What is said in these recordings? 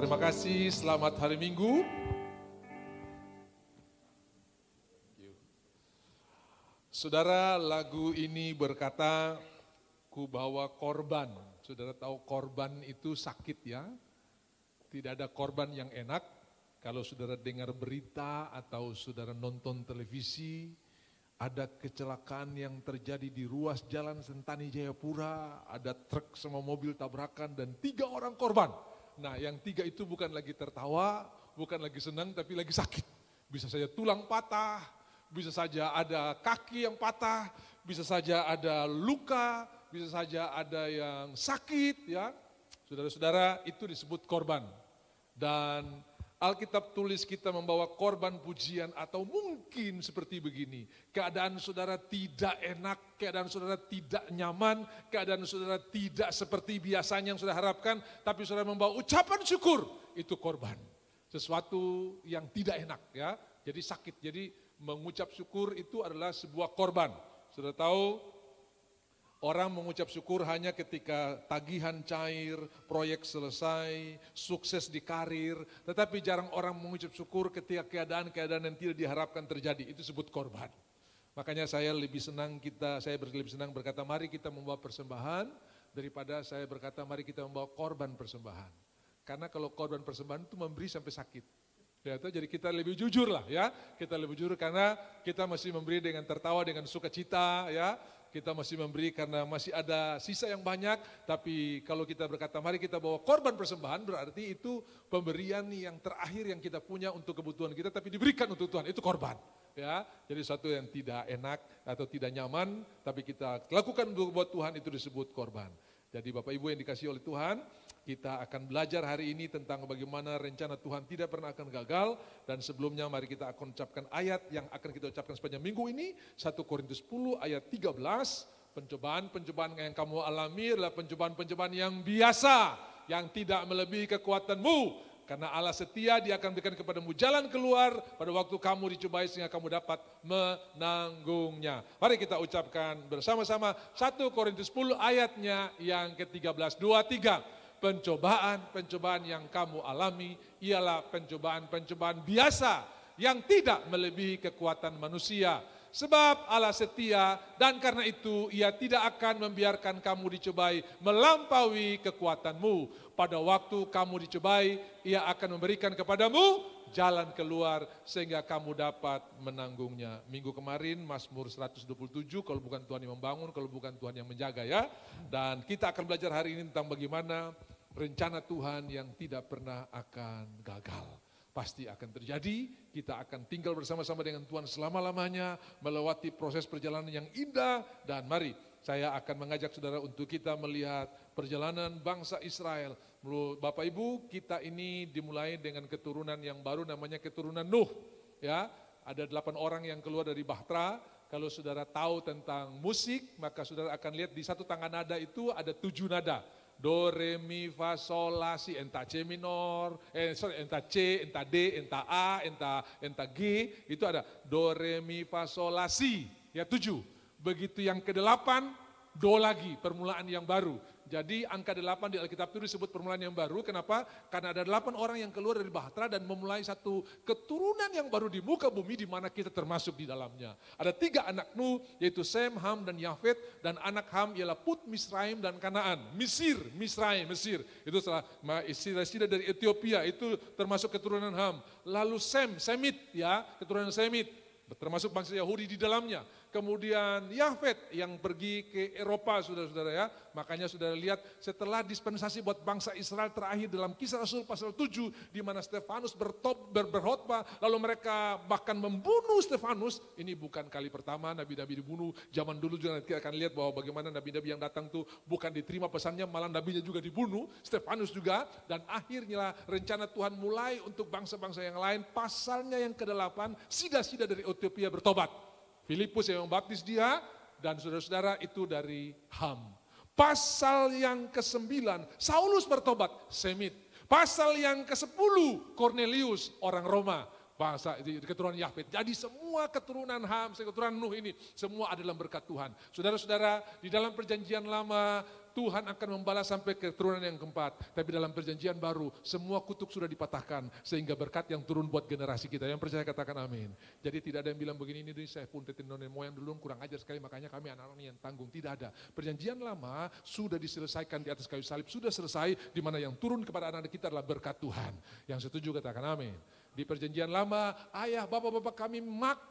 Terima kasih, selamat hari Minggu. Saudara, lagu ini berkata, ku bawa korban. Saudara tahu korban itu sakit ya. Tidak ada korban yang enak. Kalau saudara dengar berita atau saudara nonton televisi, ada kecelakaan yang terjadi di ruas jalan Sentani Jayapura, ada truk sama mobil tabrakan dan 3 orang korban. Nah yang 3 itu bukan lagi tertawa, bukan lagi senang tapi lagi sakit. Bisa saja tulang patah, bisa saja ada kaki yang patah, bisa saja ada luka, bisa saja ada yang sakit ya. Saudara-saudara itu disebut korban. Dan Alkitab tulis kita membawa korban pujian atau mungkin seperti begini. Keadaan saudara tidak enak, keadaan saudara tidak nyaman, keadaan saudara tidak seperti biasanya yang saudara harapkan. Tapi saudara membawa ucapan syukur, itu korban. Sesuatu yang tidak enak ya, jadi sakit. Jadi mengucap syukur itu adalah sebuah korban. Saudara tahu orang mengucap syukur hanya ketika tagihan cair, proyek selesai, sukses di karir. Tetapi jarang orang mengucap syukur ketika keadaan-keadaan yang tidak diharapkan terjadi. Itu disebut korban. Makanya saya lebih senang berkata mari kita membawa persembahan daripada saya berkata mari kita membawa korban persembahan. Karena kalau korban persembahan itu memberi sampai sakit. Ya, jadi kita lebih jujur lah ya, kita lebih jujur karena kita masih memberi dengan tertawa, dengan sukacita ya, kita masih memberi karena masih ada sisa yang banyak, tapi kalau kita berkata mari kita bawa korban persembahan berarti itu pemberian yang terakhir yang kita punya untuk kebutuhan kita tapi diberikan untuk Tuhan, itu korban. Ya, jadi sesuatu yang tidak enak atau tidak nyaman tapi kita lakukan buat Tuhan itu disebut korban. Jadi Bapak Ibu yang dikasihi oleh Tuhan, kita akan belajar hari ini tentang bagaimana rencana Tuhan tidak pernah akan gagal. Dan sebelumnya mari kita akan ucapkan ayat yang akan kita ucapkan sepanjang minggu ini. 1 Korintus 10 ayat 13, pencobaan-pencobaan yang kamu alami adalah pencobaan-pencobaan yang biasa, yang tidak melebihi kekuatanmu. Karena Allah setia, Dia akan berikan kepadamu jalan keluar pada waktu kamu dicobai sehingga kamu dapat menanggungnya. Mari kita ucapkan bersama-sama 1 Korintus 10 ayatnya yang ke-13, 2, 3. Pencobaan-pencobaan yang kamu alami ialah pencobaan-pencobaan biasa yang tidak melebihi kekuatan manusia. Sebab Allah setia dan karena itu Ia tidak akan membiarkan kamu dicobai melampaui kekuatanmu. Pada waktu kamu dicobai, Ia akan memberikan kepadamu jalan keluar sehingga kamu dapat menanggungnya. Minggu kemarin Mazmur 127, kalau bukan Tuhan yang membangun, kalau bukan Tuhan yang menjaga ya. Dan kita akan belajar hari ini tentang bagaimana rencana Tuhan yang tidak pernah akan gagal. Pasti akan terjadi, kita akan tinggal bersama-sama dengan Tuhan selama-lamanya, melewati proses perjalanan yang indah, dan mari saya akan mengajak saudara untuk kita melihat perjalanan bangsa Israel. Bapak Ibu, kita ini dimulai dengan keturunan yang baru namanya keturunan Nuh. Ya, ada 8 orang yang keluar dari Bahtera. Kalau saudara tahu tentang musik, maka saudara akan lihat di satu tangga nada itu ada 7 nada. Do, re, mi, fa, sol, la, si, entah C minor, entah C, entah D, entah A, entah G, itu ada do, re, mi, fa, sol, la, si, ya 7. Begitu yang ke-8, do lagi, permulaan yang baru. Jadi angka 8 di Alkitab itu disebut permulaan yang baru, kenapa? Karena ada 8 orang yang keluar dari Bahtera dan memulai satu keturunan yang baru di muka bumi di mana kita termasuk di dalamnya. Ada 3 anak Nuh, yaitu Sem, Ham, dan Yafet, dan anak Ham ialah Put, Misraim, dan Kanaan. Mesir, itu salah, istri dari Ethiopia, itu termasuk keturunan Ham. Lalu Semit, ya, keturunan Semit, termasuk bangsa Yahudi di dalamnya. Kemudian Yafet yang pergi ke Eropa, saudara-saudara ya. Makanya saudara lihat setelah dispensasi buat bangsa Israel terakhir dalam Kisah Rasul pasal 7, di mana Stefanus berkhotbah, lalu mereka bahkan membunuh Stefanus. Ini bukan kali pertama nabi-nabi dibunuh. Zaman dulu juga kita akan lihat bahwa bagaimana nabi-nabi yang datang tuh bukan diterima pesannya, malah nabinya juga dibunuh. Stefanus juga, dan akhirnya rencana Tuhan mulai untuk bangsa-bangsa yang lain. Pasalnya yang ke-8, sida-sida dari Ethiopia bertobat. Filipus yang membaptis dia, dan saudara-saudara itu dari Ham. Pasal yang ke-9, Saulus bertobat, Semit. Pasal yang ke-10, Cornelius, orang Roma, bangsa keturunan Yafet. Jadi semua keturunan Ham, keturunan Nuh ini, semua adalah berkat Tuhan. Saudara-saudara, di dalam perjanjian lama, Tuhan akan membalas sampai keturunan yang keempat. Tapi dalam perjanjian baru, semua kutuk sudah dipatahkan. Sehingga berkat yang turun buat generasi kita. Yang percaya katakan amin. Jadi tidak ada yang bilang begini, ini saya pun nenek moyang dulu kurang ajar sekali, makanya kami anak-anak yang tanggung. Tidak ada. Perjanjian lama sudah diselesaikan di atas kayu salib. Sudah selesai, di mana yang turun kepada anak-anak kita adalah berkat Tuhan. Yang setuju katakan amin. Di perjanjian lama, ayah, bapak-bapak kami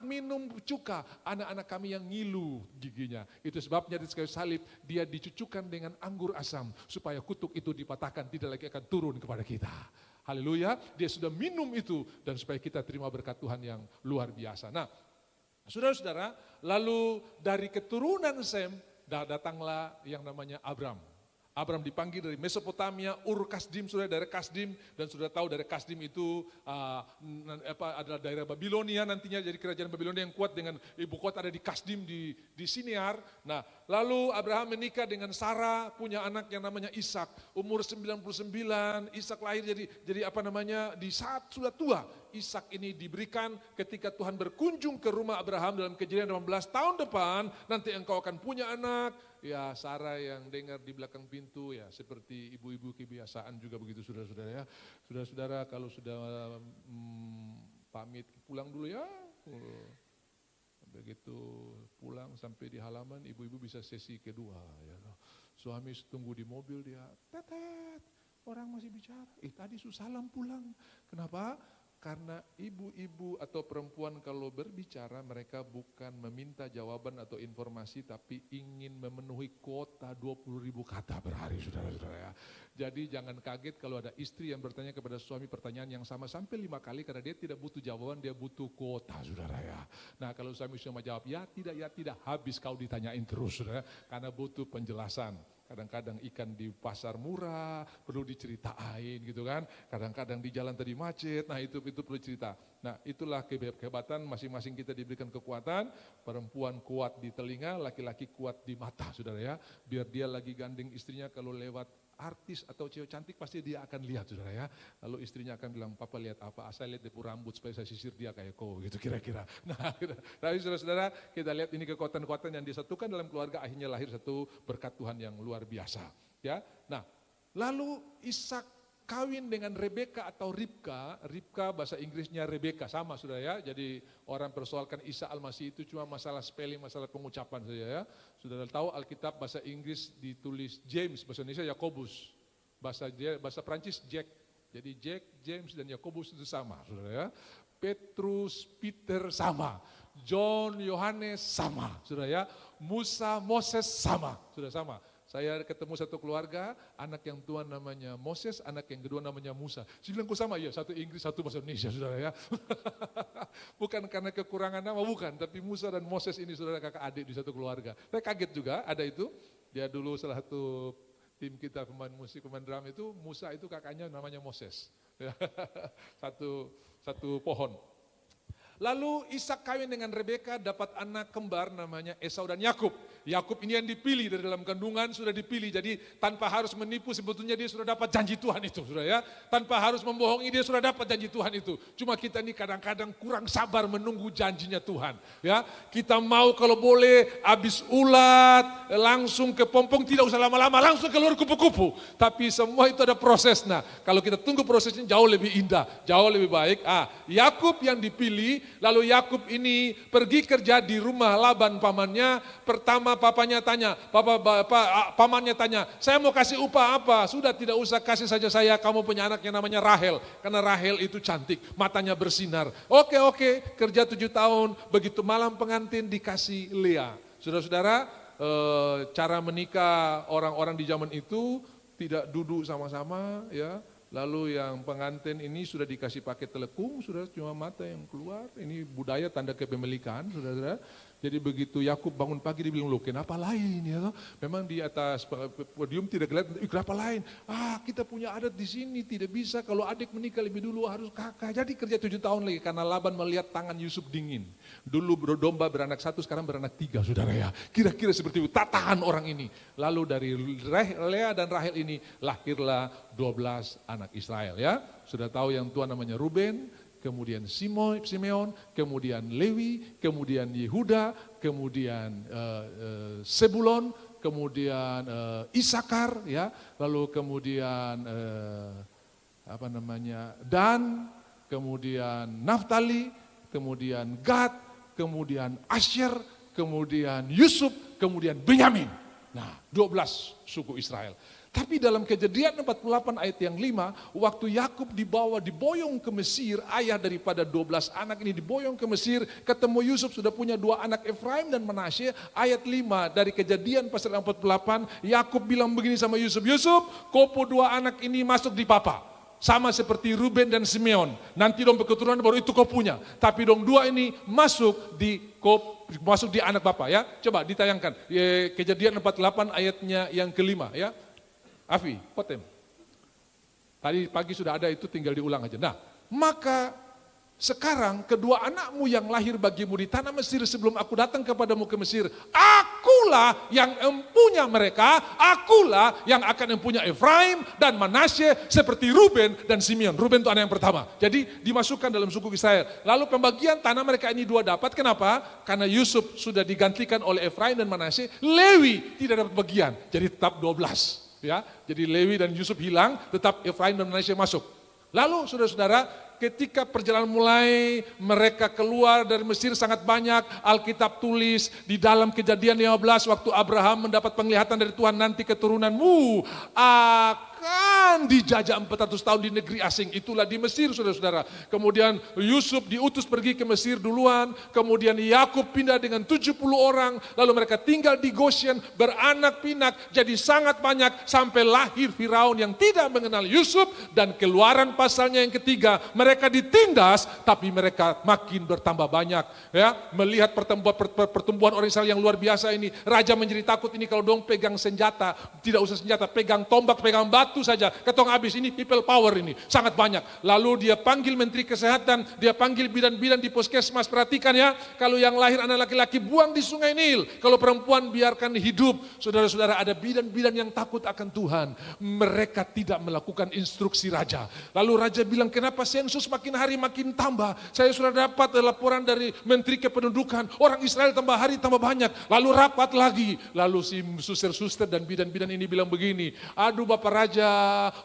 minum cuka, anak-anak kami yang ngilu giginya. Itu sebabnya di kayu salib, dia dicucukkan dengan anggur asam, supaya kutuk itu dipatahkan, tidak lagi akan turun kepada kita. Haleluya, dia sudah minum itu, dan supaya kita terima berkat Tuhan yang luar biasa. Nah, saudara-saudara, lalu dari keturunan Sem, datanglah yang namanya Abram. Abram dipanggil dari Mesopotamia, Ur Kasdim, sudah dari Kasdim, dan sudah tahu dari Kasdim itu adalah daerah Babilonia nantinya, jadi kerajaan Babilonia yang kuat dengan ibu kota ada di Kasdim di Sinear. Nah, lalu Abraham menikah dengan Sarah, punya anak yang namanya Ishak, umur 99, Ishak lahir jadi di saat sudah tua. Ishak ini diberikan ketika Tuhan berkunjung ke rumah Abraham dalam Kejadian 18 tahun depan, nanti engkau akan punya anak. Ya, Sarah yang dengar di belakang pintu, ya seperti ibu-ibu kebiasaan juga begitu, saudara-saudara ya. Saudara-saudara kalau sudah pamit pulang dulu ya. Begitu pulang sampai di halaman, ibu-ibu bisa sesi kedua. Ya. Suami tunggu di mobil, dia tetet, orang masih bicara. Tadi Susalam pulang. Kenapa? Karena ibu-ibu atau perempuan kalau berbicara, mereka bukan meminta jawaban atau informasi, tapi ingin memenuhi kuota 20.000 kata per hari, saudara-saudara ya. Jadi jangan kaget kalau ada istri yang bertanya kepada suami pertanyaan yang sama sampai 5 kali, karena dia tidak butuh jawaban, dia butuh kuota, saudara ya. Nah, kalau suami cuma jawab ya tidak, habis kau ditanyain terus, saudara, karena butuh penjelasan. Kadang-kadang ikan di pasar murah, perlu diceritain gitu kan. Kadang-kadang di jalan tadi macet, nah itu perlu cerita. Nah, itulah kehebatan, masing-masing kita diberikan kekuatan. Perempuan kuat di telinga, laki-laki kuat di mata, saudara ya. Biar dia lagi gandeng istrinya, kalau lewat artis atau cewek cantik pasti dia akan lihat, saudara ya. Lalu istrinya akan bilang, papa lihat apa? Saya lihat depu rambut supaya saya sisir dia kayak kau gitu kira-kira. Nah, tapi saudara-saudara, kita lihat ini kekuatan-kekuatan yang disatukan dalam keluarga, akhirnya lahir satu berkat Tuhan yang luar biasa. Ya, nah lalu Ishak kawin dengan Rebeka atau Ribka bahasa Inggrisnya Rebeka, sama saudara ya. Jadi orang persoalkan Isa Al-Masih itu cuma masalah spelling, masalah pengucapan saja ya. Saudara tahu Alkitab bahasa Inggris ditulis James, bahasa Indonesia Yakobus, bahasa Prancis Jack. Jadi Jack, James dan Yakobus itu sama saudara ya. Petrus, Peter sama, John, Yohanes sama saudara ya. Musa, Moses sama, sudah sama. Saya ketemu satu keluarga, anak yang tua namanya Moses, anak yang kedua namanya Musa. Saya bilang, kok sama? Ya, satu Inggris, satu bahasa Indonesia, saudara ya. Bukan karena kekurangan nama, bukan. Tapi Musa dan Moses ini saudara kakak adik di satu keluarga. Saya kaget juga, ada itu. Dia dulu salah satu tim kita pemain musik, pemain drum itu, Musa itu kakaknya namanya Moses. satu pohon. Lalu Ishak kawin dengan Rebeka, dapat anak kembar namanya Esau dan Yakub. Yakub ini yang dipilih dari dalam kandungan, sudah dipilih. Jadi tanpa harus menipu, sebetulnya dia sudah dapat janji Tuhan itu, saudara ya. Tanpa harus membohongi, dia sudah dapat janji Tuhan itu. Cuma kita ini kadang-kadang kurang sabar menunggu janjinya Tuhan. Ya, kita mau kalau boleh habis ulat langsung ke pompong, tidak usah lama-lama, langsung keluar kupu-kupu. Tapi semua itu ada prosesnya. Kalau kita tunggu prosesnya jauh lebih indah, jauh lebih baik. Yakub yang dipilih. Lalu Yakub ini pergi kerja di rumah Laban pamannya. Pertama papanya tanya, pamannya tanya, saya mau kasih upah apa? Sudah, tidak usah, kasih saja saya, kamu punya anak yang namanya Rahel. Karena Rahel itu cantik, matanya bersinar. Oke, kerja 7 tahun, begitu malam pengantin dikasih Lea. Saudara-saudara, cara menikah orang-orang di zaman itu tidak duduk sama-sama ya. Lalu yang pengantin ini sudah dikasih pakai telekung, sudah cuma mata yang keluar. Ini budaya tanda kepemilikan, saudara-saudara. Jadi begitu Yakub bangun pagi dia bilang, loh kenapa lain ya? Memang di atas podium tidak kelihatan, kenapa lain? Kita punya adat di sini, tidak bisa kalau adik menikah lebih dulu harus kakak. Jadi kerja 7 tahun lagi karena Laban melihat tangan Yusuf dingin. Dulu domba beranak 1, sekarang beranak 3, saudara ya. Kira-kira seperti itu, tatahan orang ini. Lalu dari Lea dan Rahel ini lahirlah 12 anak Israel ya. Sudah tahu yang tua namanya Ruben, kemudian Simeon, kemudian Lewi, kemudian Yehuda, kemudian Sebulon, kemudian Isakar, ya, lalu kemudian Dan, kemudian Naftali, kemudian Gad, kemudian Asyer, kemudian Yusuf, kemudian Benyamin. Nah, 12 suku Israel. Tapi dalam Kejadian 48 ayat yang 5, waktu Yakub diboyong ke Mesir, ayah daripada 12 anak ini diboyong ke Mesir, ketemu Yusuf sudah punya 2 anak Efraim dan Manasye. Ayat 5 dari Kejadian pasal 48, Yakub bilang begini sama Yusuf, Yusuf, kopo 2 anak ini masuk di papa. Sama seperti Ruben dan Simeon. Nanti dong keturunan baru itu kau punya. Tapi dong 2 ini masuk di anak bapak, ya. Coba ditayangkan. Kejadian 48 ayatnya yang kelima, ya. Afi, potem. Tadi pagi sudah ada itu, tinggal diulang aja. Nah, maka sekarang kedua anakmu yang lahir bagimu di tanah Mesir sebelum aku datang kepadamu ke Mesir, akulah yang empunya mereka, akulah yang akan empunya Efraim dan Manasye seperti Ruben dan Simeon. Ruben itu anak yang pertama. Jadi dimasukkan dalam suku Israel. Lalu pembagian tanah mereka ini 2 dapat. Kenapa? Karena Yusuf sudah digantikan oleh Efraim dan Manasye, Lewi tidak dapat bagian. Jadi tetap 12. Ya, jadi Lewi dan Yusuf hilang, tetap Efraim dan Manasye masuk. Lalu saudara-saudara, ketika perjalanan mulai, mereka keluar dari Mesir sangat banyak. Alkitab tulis di dalam Kejadian 15 waktu Abraham mendapat penglihatan dari Tuhan, nanti keturunanmu akan dijajah 400 tahun di negeri asing. Itulah di Mesir, saudara-saudara. Kemudian Yusuf diutus pergi ke Mesir duluan, kemudian Yakub pindah dengan 70 orang, lalu mereka tinggal di Goshen, beranak pinak, jadi sangat banyak sampai lahir Firaun yang tidak mengenal Yusuf, dan Keluaran pasalnya yang ketiga, mereka ditindas tapi mereka makin bertambah banyak, ya. Melihat pertumbuhan orang Israel yang luar biasa ini, raja menjadi takut, ini kalau dong pegang senjata, tidak usah senjata, pegang tombak, pegang batu saja, ketong habis, ini people power ini, sangat banyak. Lalu dia panggil Menteri Kesehatan, dia panggil bidan-bidan di puskesmas, perhatikan ya, kalau yang lahir anak laki-laki buang di Sungai Nil, kalau perempuan biarkan hidup. Saudara-saudara, ada bidan-bidan yang takut akan Tuhan, mereka tidak melakukan instruksi raja. Lalu raja bilang, kenapa sensus makin hari makin tambah? Saya sudah dapat laporan dari Menteri Kependudukan, orang Israel tambah hari tambah banyak. Lalu rapat lagi, lalu si suster-suster dan bidan-bidan ini bilang begini, aduh Bapak Raja,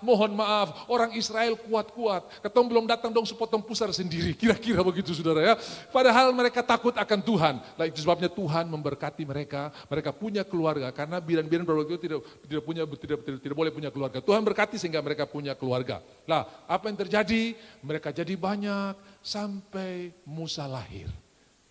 mohon maaf, orang Israel kuat-kuat, ketong belum datang dong sepotong pusar sendiri, kira-kira begitu saudara ya. Padahal mereka takut akan Tuhan. Nah, itu sebabnya Tuhan memberkati mereka, mereka punya keluarga, karena bidan-bidan pada waktu itu tidak boleh punya keluarga. Tuhan berkati sehingga mereka punya keluarga. Nah, apa yang terjadi? Mereka jadi banyak sampai Musa lahir.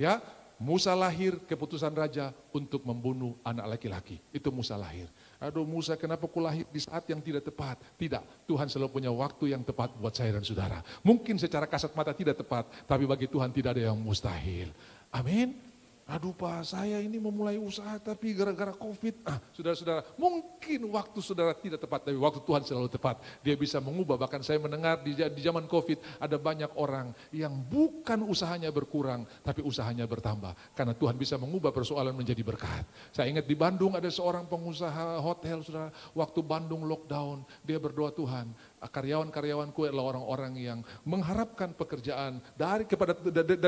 Ya, Musa lahir, keputusan raja untuk membunuh anak laki-laki. Itu Musa lahir. Aduh Musa, kenapa ku lahir di saat yang tidak tepat? Tidak, Tuhan selalu punya waktu yang tepat buat saya dan saudara. Mungkin secara kasat mata tidak tepat, tapi bagi Tuhan tidak ada yang mustahil. Amin. Aduh Pak, saya ini memulai usaha tapi gara-gara COVID. Saudara-saudara, mungkin waktu saudara tidak tepat, tapi waktu Tuhan selalu tepat. Dia bisa mengubah, bahkan saya mendengar di zaman COVID ada banyak orang yang bukan usahanya berkurang, tapi usahanya bertambah. Karena Tuhan bisa mengubah persoalan menjadi berkat. Saya ingat di Bandung ada seorang pengusaha hotel, saudara. Waktu Bandung lockdown, dia berdoa, Tuhan, karyawan-karyawanku adalah orang-orang yang mengharapkan pekerjaan dari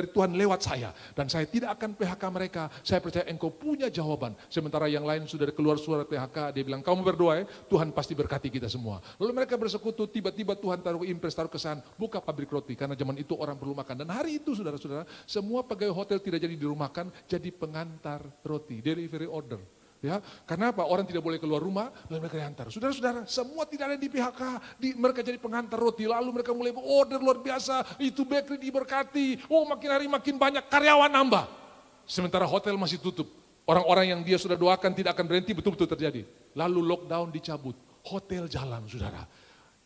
Tuhan lewat saya. Dan saya tidak akan PHK mereka, saya percaya engkau punya jawaban. Sementara yang lain sudah keluar suara PHK, dia bilang, kamu berdoa ya, Tuhan pasti berkati kita semua. Lalu mereka bersekutu, tiba-tiba Tuhan taruh impres, taruh kesan, buka pabrik roti, karena zaman itu orang perlu makan. Dan hari itu saudara-saudara, semua pegawai hotel tidak jadi dirumahkan, jadi pengantar roti, delivery order. Ya, karena apa? Orang tidak boleh keluar rumah, lalu mereka diantar. Saudara-saudara, semua tidak ada di PHK, mereka jadi pengantar roti, lalu mereka mulai order luar biasa, itu bakery diberkati, makin hari makin banyak, karyawan nambah. Sementara hotel masih tutup, orang-orang yang dia sudah doakan tidak akan berhenti, betul-betul terjadi. Lalu lockdown dicabut, hotel jalan saudara.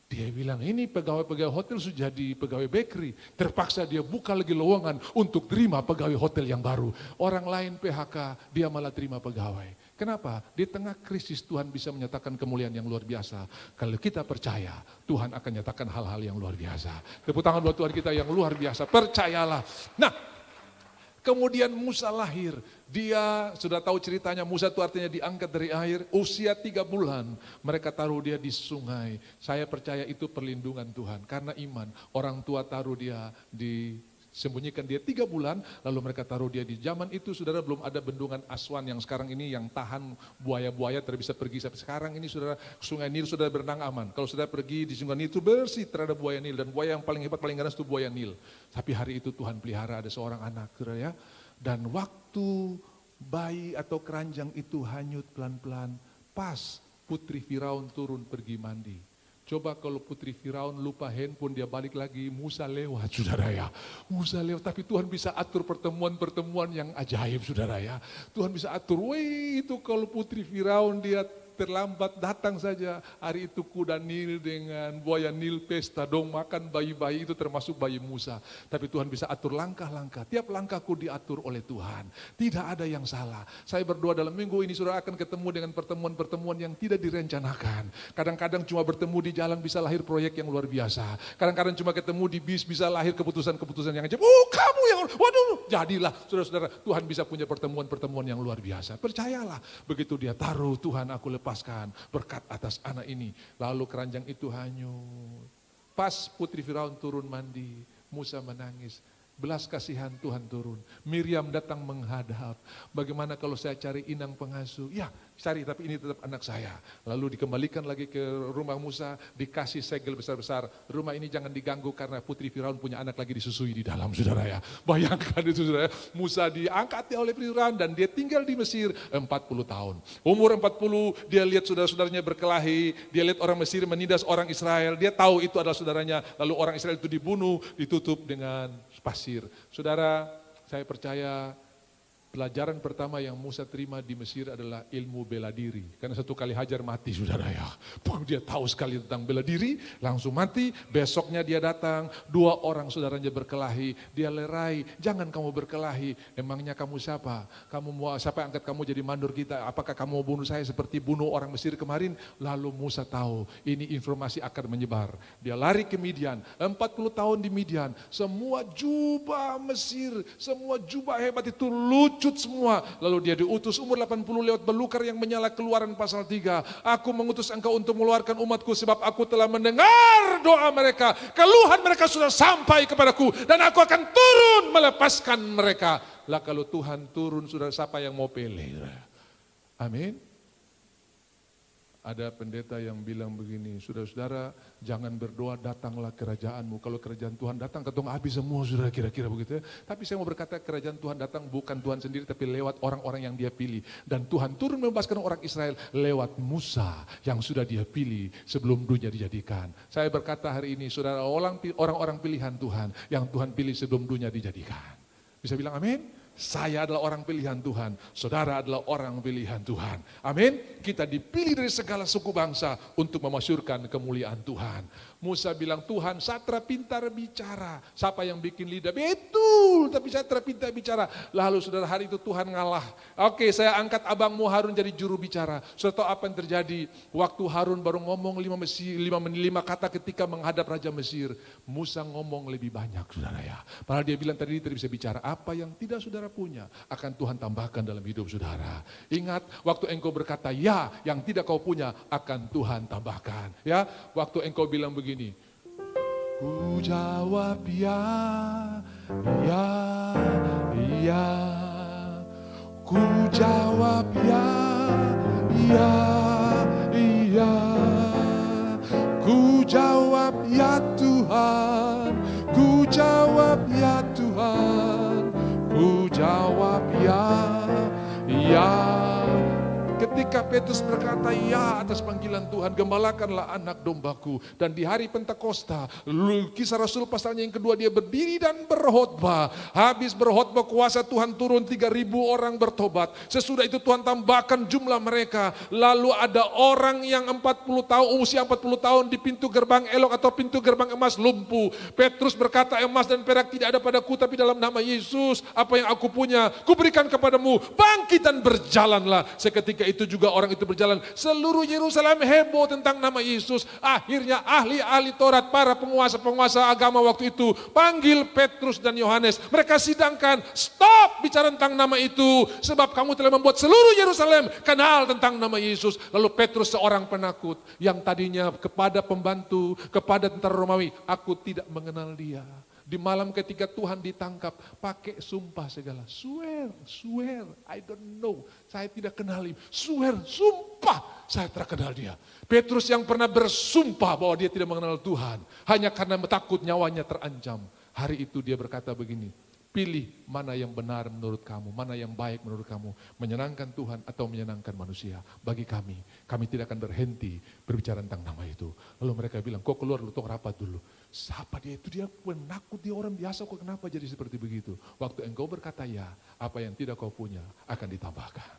Dia bilang, ini pegawai-pegawai hotel sudah jadi pegawai bakery, terpaksa dia buka lagi lowongan untuk terima pegawai hotel yang baru. Orang lain PHK, dia malah terima pegawai. Kenapa? Di tengah krisis Tuhan bisa menyatakan kemuliaan yang luar biasa. Kalau kita percaya, Tuhan akan nyatakan hal-hal yang luar biasa. Tepuk tangan buat Tuhan kita yang luar biasa, percayalah. Nah, kemudian Musa lahir. Dia sudah tahu ceritanya, Musa itu artinya diangkat dari air, usia 3 bulan. Mereka taruh dia di sungai. Saya percaya itu perlindungan Tuhan, karena iman. Orang tua taruh dia di Sembunyikan dia 3 bulan, lalu mereka taruh dia di zaman itu, saudara, belum ada bendungan Aswan yang sekarang ini yang tahan buaya-buaya tidak bisa pergi. Sampai sekarang ini, saudara, sungai Nil sudah berenang aman. Kalau saudara pergi di sungai Nil itu bersih terhadap buaya Nil, dan buaya yang paling hebat, paling ganas itu buaya Nil. Tapi hari itu Tuhan pelihara ada seorang anak, saudara ya. Dan waktu bayi atau keranjang itu hanyut pelan-pelan, pas putri Firaun turun pergi mandi. Coba kalau putri Firaun lupa handphone, dia balik lagi, Musa lewat, saudara ya. Musa lewat, tapi Tuhan bisa atur pertemuan-pertemuan yang ajaib, saudara ya. Tuhan bisa atur, itu kalau putri Firaun dia terlambat datang saja. Hari itu kuda Nil dengan buaya Nil pesta dong, makan bayi-bayi itu termasuk bayi Musa. Tapi Tuhan bisa atur langkah-langkah. Tiap langkahku diatur oleh Tuhan. Tidak ada yang salah. Saya berdoa dalam minggu ini saudara akan ketemu dengan pertemuan-pertemuan yang tidak direncanakan. Kadang-kadang cuma bertemu di jalan bisa lahir proyek yang luar biasa. Kadang-kadang cuma ketemu di bis bisa lahir keputusan-keputusan yang ajaib. Kamu yang, waduh, jadilah saudara-saudara. Tuhan bisa punya pertemuan-pertemuan yang luar biasa. Percayalah, begitu dia taruh, Tuhan aku lepaskan berkat atas anak ini. Lalu keranjang itu hanyut. Pas putri Firaun turun mandi, Musa menangis. Belas kasihan Tuhan turun. Miriam datang menghadap. Bagaimana kalau saya cari inang pengasuh? Ya, cari, tapi ini tetap anak saya. Lalu dikembalikan lagi ke rumah Musa, dikasih segel besar-besar. Rumah ini jangan diganggu karena putri Firaun punya anak lagi disusui di dalam, saudara ya. Bayangkan itu, saudara. Musa diangkat oleh Firaun dan dia tinggal di Mesir 40 tahun. Umur 40 dia lihat saudara-saudaranya berkelahi, dia lihat orang Mesir menindas orang Israel, dia tahu itu adalah saudaranya. Lalu orang Israel itu dibunuh, ditutup dengan pasir. Saudara, saya percaya pelajaran pertama yang Musa terima di Mesir adalah ilmu bela diri. Karena 1 kali hajar mati, saudara ya. Dia tahu sekali tentang bela diri, langsung mati. Besoknya dia datang, 2 orang saudaranya berkelahi. Dia lerai, jangan kamu berkelahi. Emangnya kamu siapa? Kamu mau siapa yang angkat kamu jadi mandor kita? Apakah kamu mau bunuh saya seperti bunuh orang Mesir kemarin? Lalu Musa tahu, ini informasi akan menyebar. Dia lari ke Midian, 40 tahun di Midian. Semua jubah Mesir, semua jubah hebat itu lucu semua. Lalu dia diutus umur 80 lewat belukar yang menyala, Keluaran pasal 3. Aku mengutus engkau untuk mengeluarkan umatku sebab aku telah mendengar doa mereka. Keluhan mereka sudah sampai kepadaku dan aku akan turun melepaskan mereka. Lah kalau Tuhan turun, saudara, siapa yang mau pilih? Amin. Ada pendeta yang bilang begini, saudara-saudara jangan berdoa datanglah kerajaanmu. Kalau kerajaan Tuhan datang ketong habis semua, saudara, kira-kira begitu ya. Tapi saya mau berkata kerajaan Tuhan datang bukan Tuhan sendiri tapi lewat orang-orang yang dia pilih. Dan Tuhan turun membebaskan orang Israel lewat Musa yang sudah dia pilih sebelum dunia dijadikan. Saya berkata hari ini saudara, orang-orang pilihan Tuhan yang Tuhan pilih sebelum dunia dijadikan. Bisa bilang amin? Saya adalah orang pilihan Tuhan, saudara adalah orang pilihan Tuhan. Amin. Kita dipilih dari segala suku bangsa untuk memasyurkan kemuliaan Tuhan. Musa bilang, Tuhan Satra pintar bicara. Siapa yang bikin lidah? Betul, tapi Satra pintar bicara. Lalu saudara, hari itu Tuhan ngalah. Oke, saya angkat abangmu Harun jadi juru bicara. Saudara tahu apa yang terjadi? Waktu Harun baru ngomong 5 kata ketika menghadap Raja Mesir. Musa ngomong lebih banyak, saudara ya. Padahal dia bilang tadi tidak bisa bicara. Apa yang tidak saudara punya akan Tuhan tambahkan dalam hidup saudara. Ingat, waktu engkau berkata ya, yang tidak kau punya akan Tuhan tambahkan. Ya, waktu engkau bilang begini, ku jawab ya, ya, ya. Ku jawab ya, ya, ya. Ku jawab ya Tuhan, ku jawab ya Tuhan. Ku jawab ya, ya. Ketika Petrus berkata ya atas panggilan Tuhan, gembalakanlah anak dombaku. Dan di hari Pentakosta, Kisah Rasul pasalnya yang kedua, dia berdiri dan berkhotbah. Habis berkhotbah kuasa Tuhan turun, 3.000 orang bertobat. Sesudah itu Tuhan tambahkan jumlah mereka. Lalu ada orang yang 40 tahun, usia 40 tahun di pintu gerbang elok atau pintu gerbang emas lumpuh. Petrus berkata, emas dan perak tidak ada padaku, tapi dalam nama Yesus apa yang aku punya kuberikan kepadamu. Bangkit dan berjalanlah. Seketika itu juga orang itu berjalan. Seluruh Yerusalem heboh tentang nama Yesus. Akhirnya ahli-ahli Taurat, para penguasa-penguasa agama waktu itu panggil Petrus dan Yohanes. Mereka sidangkan, stop bicara tentang nama itu, sebab kamu telah membuat seluruh Yerusalem kenal tentang nama Yesus. Lalu Petrus, seorang penakut yang tadinya kepada pembantu, kepada tentara Romawi, aku tidak mengenal dia. Di malam ketika Tuhan ditangkap, pakai sumpah segala. Swear, I don't know. Saya tidak kenal him. Swear, sumpah, saya terkenal dia. Petrus yang pernah bersumpah bahwa dia tidak mengenal Tuhan. Hanya karena takut nyawanya terancam. Hari itu dia berkata begini, pilih mana yang benar menurut kamu, mana yang baik menurut kamu. Menyenangkan Tuhan atau menyenangkan manusia. Bagi kami tidak akan berhenti berbicara tentang nama itu. Lalu mereka bilang, kok keluar lu tong rapat dulu. Siapa dia itu? Dia penakut, dia orang biasa, kok kenapa jadi seperti begitu? Waktu engkau berkata ya, apa yang tidak kau punya akan ditambahkan.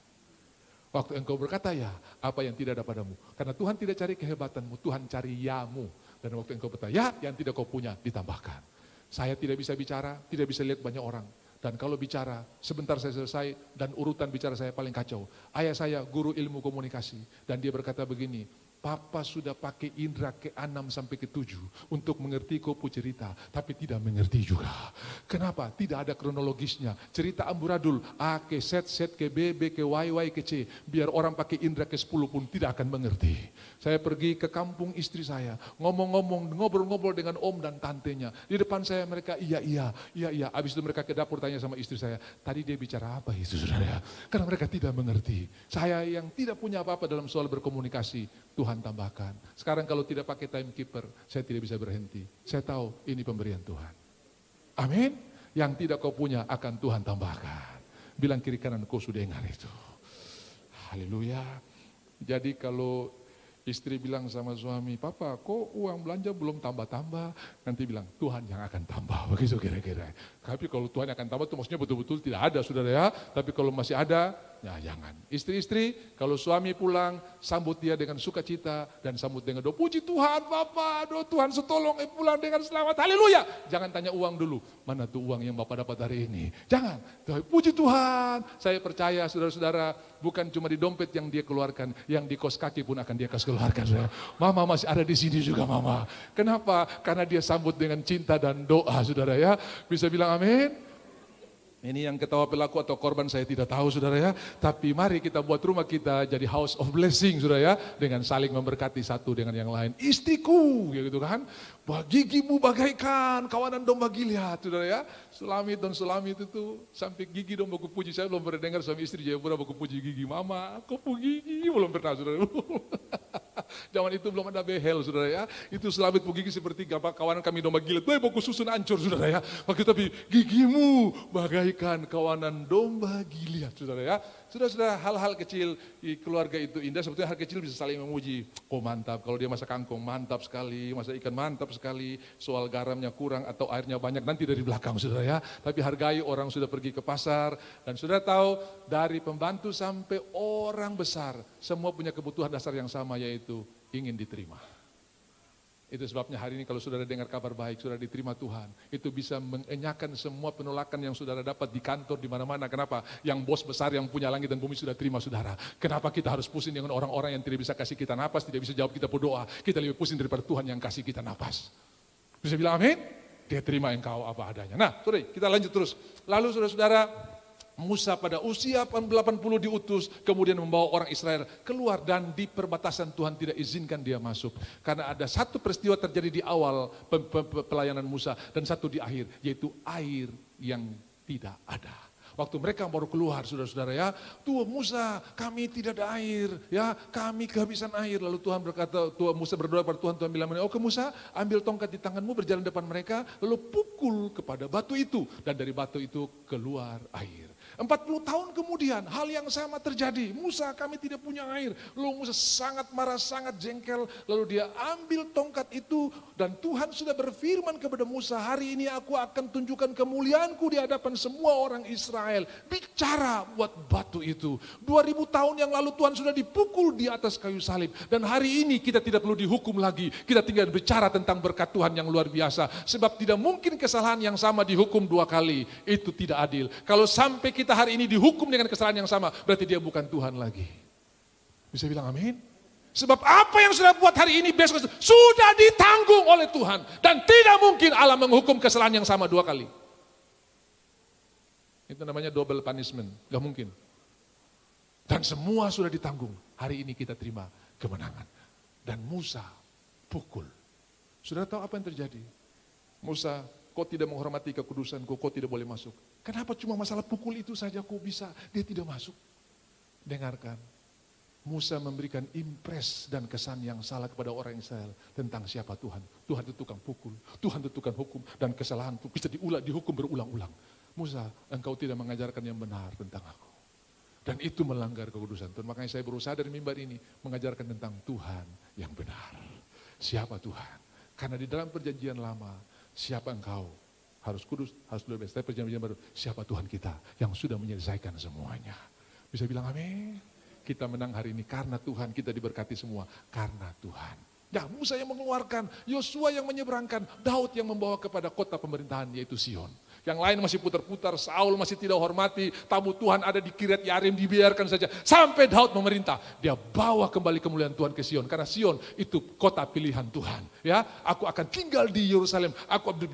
Waktu engkau berkata ya, apa yang tidak ada padamu. Karena Tuhan tidak cari kehebatanmu, Tuhan cari yamu. Dan waktu engkau berkata ya, yang tidak kau punya ditambahkan. Saya tidak bisa bicara, tidak bisa lihat banyak orang. Dan kalau bicara, sebentar saya selesai dan urutan bicara saya paling kacau. Ayah saya guru ilmu komunikasi dan dia berkata begini, Papa sudah pakai indera ke-6 sampai ke-7 untuk mengerti kopu cerita, tapi tidak mengerti juga. Kenapa? Tidak ada kronologisnya. Cerita amburadul, A ke Z, Z ke B, B ke Y, Y ke C. Biar orang pakai indera ke-10 pun tidak akan mengerti. Saya pergi ke kampung istri saya, ngomong-ngomong, ngobrol-ngobrol dengan om dan tantenya. Di depan saya mereka iya. Habis itu mereka ke dapur tanya sama istri saya, tadi dia bicara apa itu saudara? Karena mereka tidak mengerti. Saya yang tidak punya apa-apa dalam soal berkomunikasi, Tuhan tambahkan. Sekarang kalau tidak pakai timekeeper, saya tidak bisa berhenti. Saya tahu ini pemberian Tuhan. Amin. Yang tidak kau punya akan Tuhan tambahkan. Bilang kiri kanan kau sudah dengar itu. Haleluya. Jadi kalau istri bilang sama suami, Papa kok uang belanja belum tambah-tambah? Nanti bilang, Tuhan yang akan tambah. Begitu kira-kira. Tapi kalau Tuhan akan tambah itu maksudnya betul-betul tidak ada saudara ya. Tapi kalau masih ada, ya jangan. Istri-istri, kalau suami pulang, sambut dia dengan sukacita dan sambut dengan doa. Puji Tuhan Bapak, doa Tuhan setolong pulang dengan selamat. Haleluya. Jangan tanya uang dulu. Mana tuh uang yang Bapak dapat hari ini? Jangan. Puji Tuhan. Saya percaya saudara-saudara, bukan cuma di dompet yang dia keluarkan, yang di kos kaki pun akan dia keluarkan. Saudara. Mama masih ada di sini juga Mama. Kenapa? Karena dia sambut dengan cinta dan doa saudara ya. Bisa bilang amin? Ini yang ketawa pelaku atau korban saya tidak tahu saudara ya. Tapi mari kita buat rumah kita jadi house of blessing saudara ya. Dengan saling memberkati satu dengan yang lain. Istriku gitu kan. Gigimu bagaikan kawanan domba Gilead saudara ya. Sulamit dan Sulamit itu sampai gigi domba kupuji. Saya belum pernah dengar suami istri Jayapura kupuji gigi. Mama kupu gigi belum pernah saudara. Zaman itu belum ada behel saudara ya. Itu Sulamit gigi seperti kawanan kami domba Gilead. Boku susun hancur saudara ya. Waktu tapi gigimu bagaikan kawanan domba Gilead saudara ya. Saudara-saudara, hal-hal kecil di keluarga itu indah. Sebetulnya hal kecil bisa saling memuji. Oh mantap, kalau dia masak kangkung mantap sekali, masak ikan mantap sekali. Soal garamnya kurang atau airnya banyak nanti dari belakang saudara ya. Tapi hargai orang sudah pergi ke pasar. Dan sudah tahu dari pembantu sampai orang besar. Semua punya kebutuhan dasar yang sama yaitu ingin diterima. Itu sebabnya hari ini kalau saudara dengar kabar baik, saudara diterima Tuhan. Itu bisa mengenyahkan semua penolakan yang saudara dapat di kantor, di mana-mana. Kenapa? Yang bos besar yang punya langit dan bumi sudah terima saudara. Kenapa kita harus pusing dengan orang-orang yang tidak bisa kasih kita napas, tidak bisa jawab kita berdoa. Kita lebih pusing daripada Tuhan yang kasih kita napas. Bisa bilang amin? Dia terima engkau apa adanya. Nah, saudara, kita lanjut terus. Lalu saudara-saudara, Musa pada usia 80 diutus, kemudian membawa orang Israel keluar dan di perbatasan Tuhan tidak izinkan dia masuk. Karena ada satu peristiwa terjadi di awal pelayanan Musa dan satu di akhir, yaitu air yang tidak ada. Waktu mereka baru keluar saudara-saudara ya, Tuhan Musa kami tidak ada air, ya kami kehabisan air. Lalu Tuhan berkata, Tuhan Musa berdoa kepada Tuhan, Tuhan bilang, oke Musa ambil tongkat di tanganmu berjalan depan mereka, lalu pukul kepada batu itu dan dari batu itu keluar air. 40 tahun kemudian hal yang sama terjadi. Musa kami tidak punya air. Lalu Musa sangat marah, sangat jengkel. Lalu dia ambil tongkat itu dan Tuhan sudah berfirman kepada Musa, hari ini aku akan tunjukkan kemuliaanku di hadapan semua orang Israel. Bicara buat batu itu. 2000 tahun yang lalu Tuhan sudah dipukul di atas kayu salib. Dan hari ini kita tidak perlu dihukum lagi. Kita tinggal bicara tentang berkat Tuhan yang luar biasa. Sebab tidak mungkin kesalahan yang sama dihukum 2 kali. Itu tidak adil. Kalau sampai kita hari ini dihukum dengan kesalahan yang sama, berarti dia bukan Tuhan lagi. Bisa bilang amin? Sebab apa yang sudah buat hari ini besok sudah ditanggung oleh Tuhan. Dan tidak mungkin Allah menghukum kesalahan yang sama 2 kali. Itu namanya double punishment, gak mungkin. Dan semua sudah ditanggung. Hari ini kita terima kemenangan. Dan Musa pukul. Sudah tahu apa yang terjadi? Musa kau tidak menghormati kekudusanku, kau tidak boleh masuk. Kenapa cuma masalah pukul itu saja kau bisa, dia tidak masuk? Dengarkan, Musa memberikan impres dan kesan yang salah kepada orang Israel tentang siapa Tuhan. Tuhan itu tukang pukul, Tuhan itu tukang hukum, dan kesalahan itu bisa dihukum berulang-ulang. Musa, engkau tidak mengajarkan yang benar tentang aku. Dan itu melanggar kekudusan Tuhan. Makanya saya berusaha dari mimbar ini mengajarkan tentang Tuhan yang benar. Siapa Tuhan? Karena di dalam perjanjian lama, siapa engkau? Harus kudus, harus luar biasa. Tapi perjanjian baru, siapa Tuhan kita yang sudah menyelesaikan semuanya? Bisa bilang amin? Kita menang hari ini karena Tuhan, kita diberkati semua karena Tuhan. Ya, Musa yang mengeluarkan, Yosua yang menyeberangkan, Daud yang membawa kepada kota pemerintahan yaitu Sion. Yang lain masih putar-putar, Saul masih tidak hormati, tamu Tuhan ada di Kiryat Yarim, dibiarkan saja. Sampai Daud memerintah, dia bawa kembali kemuliaan Tuhan ke Sion. Karena Sion itu kota pilihan Tuhan. Ya, aku akan tinggal di Yerusalem.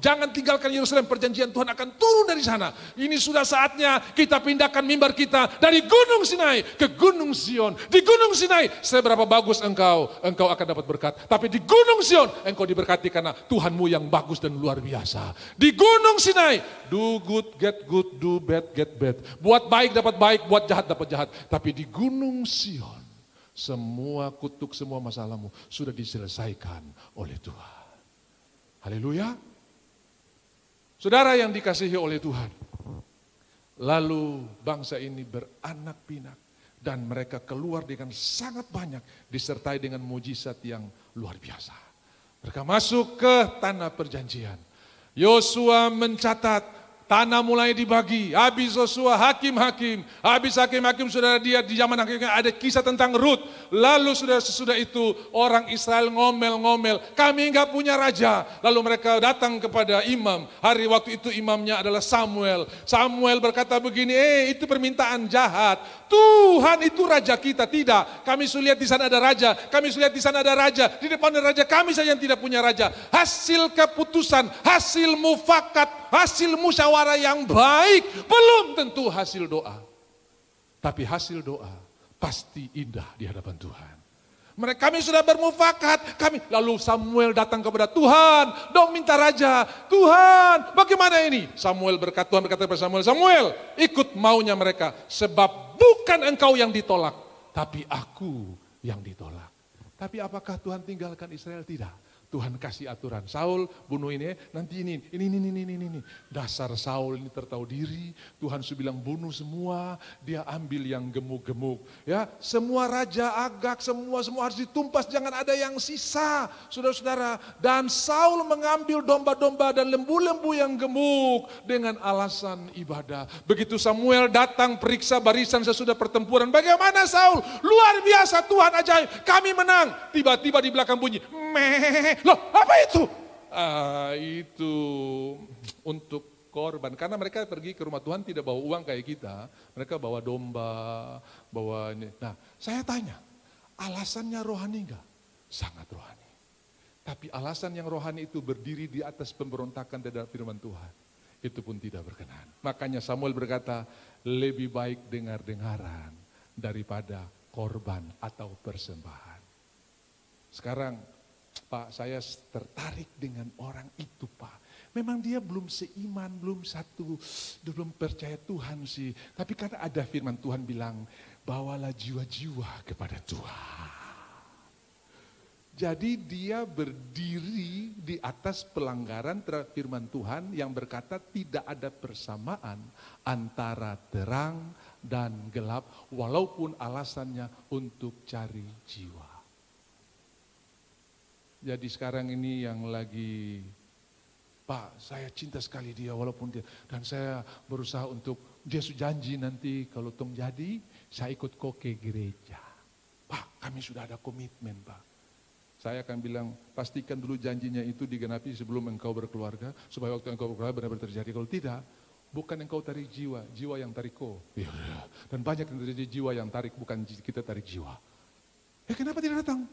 Jangan tinggalkan Yerusalem, perjanjian Tuhan akan turun dari sana. Ini sudah saatnya kita pindahkan mimbar kita dari Gunung Sinai ke Gunung Sion. Di Gunung Sinai, seberapa bagus engkau akan dapat berkat. Tapi di Gunung Sion, engkau diberkati karena Tuhanmu yang bagus dan luar biasa. Di Gunung Sinai, do good, get good, do bad, get bad. Buat baik dapat baik, buat jahat dapat jahat. Tapi di Gunung Sion, semua kutuk, semua masalahmu sudah diselesaikan oleh Tuhan. Haleluya. Saudara yang dikasihi oleh Tuhan. Lalu bangsa ini beranak pinak. Dan mereka keluar dengan sangat banyak, disertai dengan mujizat yang luar biasa. Mereka masuk ke tanah perjanjian. Yosua mencatat, tanah mulai dibagi, habis Yosua hakim-hakim, habis hakim-hakim saudara dia di zaman akhirnya ada kisah tentang Rut. Lalu sesudah itu orang Israel ngomel-ngomel, kami enggak punya raja. Lalu mereka datang kepada imam, hari waktu itu imamnya adalah Samuel. Samuel berkata begini, itu permintaan jahat. Tuhan itu raja kita, tidak. Kami sudah lihat di sana ada raja, kami sudah lihat di sana ada raja, di depan ada raja, kami saja yang tidak punya raja. Hasil keputusan, hasil mufakat, hasil musyawarah yang baik, belum tentu hasil doa. Tapi hasil doa pasti indah di hadapan Tuhan. Kami sudah bermufakat, lalu Samuel datang kepada Tuhan, dong minta raja. Tuhan, bagaimana ini? Tuhan berkata kepada Samuel, Samuel, ikut maunya mereka, sebab bukan engkau yang ditolak, tapi aku yang ditolak. Tapi apakah Tuhan tinggalkan Israel? Tidak. Tuhan kasih aturan, Saul bunuh ini, nanti ini. Dasar Saul ini tertahu diri, Tuhan sudah bilang bunuh semua, dia ambil yang gemuk-gemuk. Ya, semua raja Agag, semua harus ditumpas, jangan ada yang sisa, saudara-saudara. Dan Saul mengambil domba-domba dan lembu-lembu yang gemuk dengan alasan ibadah. Begitu Samuel datang periksa barisan sesudah pertempuran, bagaimana Saul? Luar biasa, Tuhan ajaib, kami menang. Tiba-tiba di belakang bunyi, meh. Loh, apa itu? Itu untuk korban. Karena mereka pergi ke rumah Tuhan tidak bawa uang kayak kita. Mereka bawa domba, bawa ini. Nah, saya tanya, alasannya rohani enggak? Sangat rohani. Tapi alasan yang rohani itu berdiri di atas pemberontakan dari firman Tuhan. Itu pun tidak berkenan. Makanya Samuel berkata, lebih baik dengar-dengaran daripada korban atau persembahan. Sekarang, Pak, saya tertarik dengan orang itu, Pak. Memang dia belum seiman, belum percaya Tuhan sih. Tapi karena ada firman Tuhan bilang, bawalah jiwa-jiwa kepada Tuhan. Jadi dia berdiri di atas pelanggaran terhadap firman Tuhan yang berkata tidak ada persamaan antara terang dan gelap, walaupun alasannya untuk cari jiwa. Jadi sekarang ini yang lagi, Pak, saya cinta sekali dia walaupun dia, dan saya berusaha untuk, dia janji nanti kalau tong jadi, saya ikut kok ke gereja. Pak, kami sudah ada komitmen, Pak. Saya akan bilang, pastikan dulu janjinya itu digenapi sebelum engkau berkeluarga, supaya waktu engkau berkeluarga benar-benar terjadi. Kalau tidak, bukan engkau tarik jiwa, jiwa yang tarik kau. Ya, dan banyak yang terjadi jiwa yang tarik, bukan kita tarik jiwa. Kenapa tidak datang?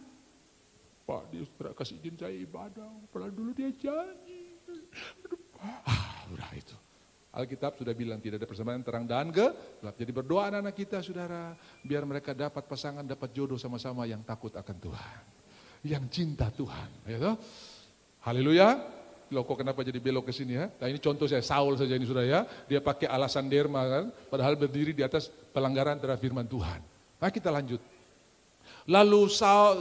Pak, dia sudah kasih izin saya ibadah, padahal dulu dia janji. Udah itu. Alkitab sudah bilang tidak ada persamaan terang dan gelap. Jadi berdoa anak-anak kita, saudara, biar mereka dapat pasangan, dapat jodoh sama-sama yang takut akan Tuhan. Yang cinta Tuhan. Ya toh? Haleluya. Loh kok kenapa jadi belok ke sini ya? Nah ini contoh saya, Saul saja ini sudah ya. Dia pakai alasan derma kan, padahal berdiri di atas pelanggaran terhadap firman Tuhan. Nah kita lanjut. Lalu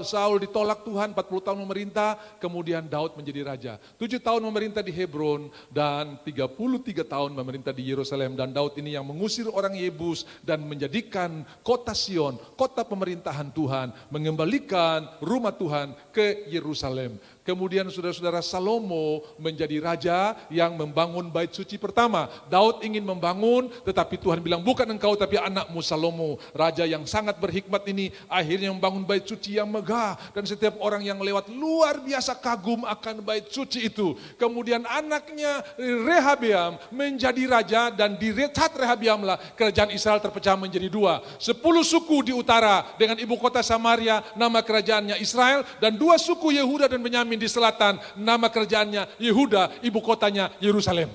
Saul ditolak Tuhan, 40 tahun memerintah, kemudian Daud menjadi raja. 7 tahun memerintah di Hebron dan 33 tahun memerintah di Yerusalem. Dan Daud ini yang mengusir orang Yebus dan menjadikan kota Sion, kota pemerintahan Tuhan, mengembalikan rumah Tuhan ke Yerusalem. Kemudian saudara-saudara, Salomo menjadi raja yang membangun bait suci pertama. Daud ingin membangun, tetapi Tuhan bilang bukan engkau tapi anakmu Salomo. Raja yang sangat berhikmat ini akhirnya membangun bait suci yang megah. Dan setiap orang yang lewat luar biasa kagum akan bait suci itu. Kemudian anaknya Rehabeam menjadi raja dan di saat Rehabeamlah kerajaan Israel terpecah menjadi dua. 10 suku di utara dengan ibu kota Samaria, nama kerajaannya Israel. Dan 2 suku Yehuda dan Benyamin di selatan, nama kerajaannya Yehuda, ibu kotanya Yerusalem.